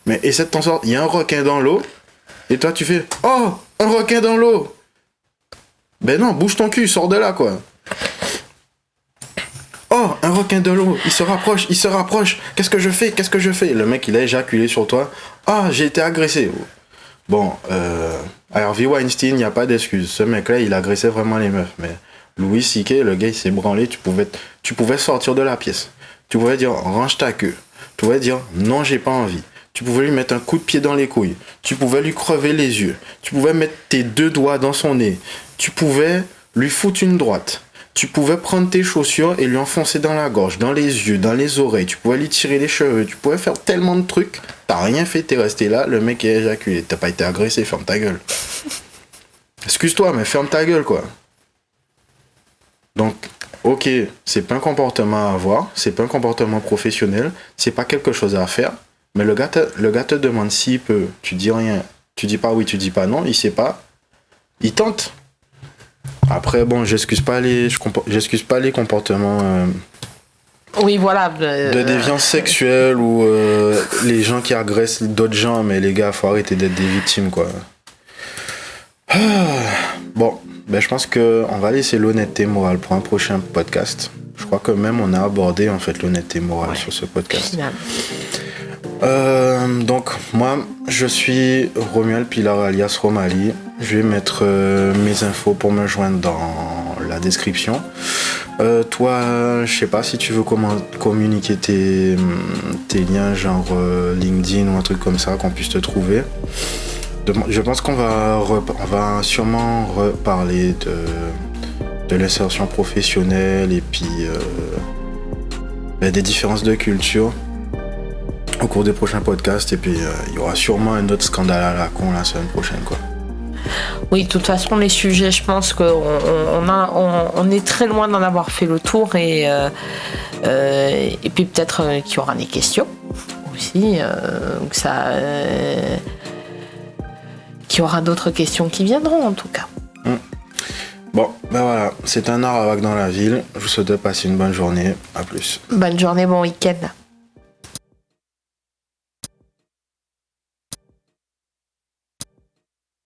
Mais essaie de t'en sortir. Il y a un requin dans l'eau et toi, tu fais, oh, un requin dans l'eau. Ben non, bouge ton cul, sors de là, quoi. Oh, un requin de l'eau, il se rapproche. Qu'est-ce que je fais? Le mec, il a éjaculé sur toi. Ah, j'ai été agressé. Bon, Harvey Weinstein, il n'y a pas d'excuse. Ce mec-là, il agressait vraiment les meufs. Mais Louis C.K., le gars, il s'est branlé. Tu pouvais sortir de la pièce. Tu pouvais dire, range ta queue. Tu pouvais dire, non, j'ai pas envie. Tu pouvais lui mettre un coup de pied dans les couilles. Tu pouvais lui crever les yeux. Tu pouvais mettre tes 2 doigts dans son nez. Tu pouvais lui foutre une droite. Tu pouvais prendre tes chaussures et lui enfoncer dans la gorge, dans les yeux, dans les oreilles. Tu pouvais lui tirer les cheveux. Tu pouvais faire tellement de trucs. T'as rien fait, t'es resté là. Le mec est éjaculé. T'as pas été agressé, ferme ta gueule. Excuse-toi, mais ferme ta gueule, quoi. Donc, ok, c'est pas un comportement à avoir. C'est pas un comportement professionnel. C'est pas quelque chose à faire. Mais le gars te demande s'il peut. Tu dis rien. Tu dis pas oui, tu dis pas non. Il sait pas. Il tente. Après, bon, j'excuse pas les comportements
oui, voilà.
de déviance sexuelle ou les gens qui agressent d'autres gens, mais les gars, faut arrêter d'être des victimes, quoi. Bon, ben, je pense qu'on va laisser l'honnêteté morale pour un prochain podcast. Je crois que même on a abordé en fait l'honnêteté morale sur ce podcast. Donc moi je suis Romuald Pilar alias Romali. Je vais mettre mes infos pour me joindre dans la description. Toi, je sais pas si tu veux communiquer tes liens genre LinkedIn ou un truc comme ça qu'on puisse te trouver. Je pense qu'on va sûrement reparler de l'insertion professionnelle et puis des différences de culture au cours des prochains podcasts. Et puis il y aura sûrement un autre scandale à la con la semaine prochaine, quoi.
Oui, de toute façon, les sujets, je pense qu'on est très loin d'en avoir fait le tour et puis peut-être qu'il y aura des questions aussi, qu'il y aura d'autres questions qui viendront en tout cas.
Bon, ben voilà, c'est un Arawak dans la ville. Je vous souhaite de passer une bonne journée. À plus.
Bonne journée, bon week-end.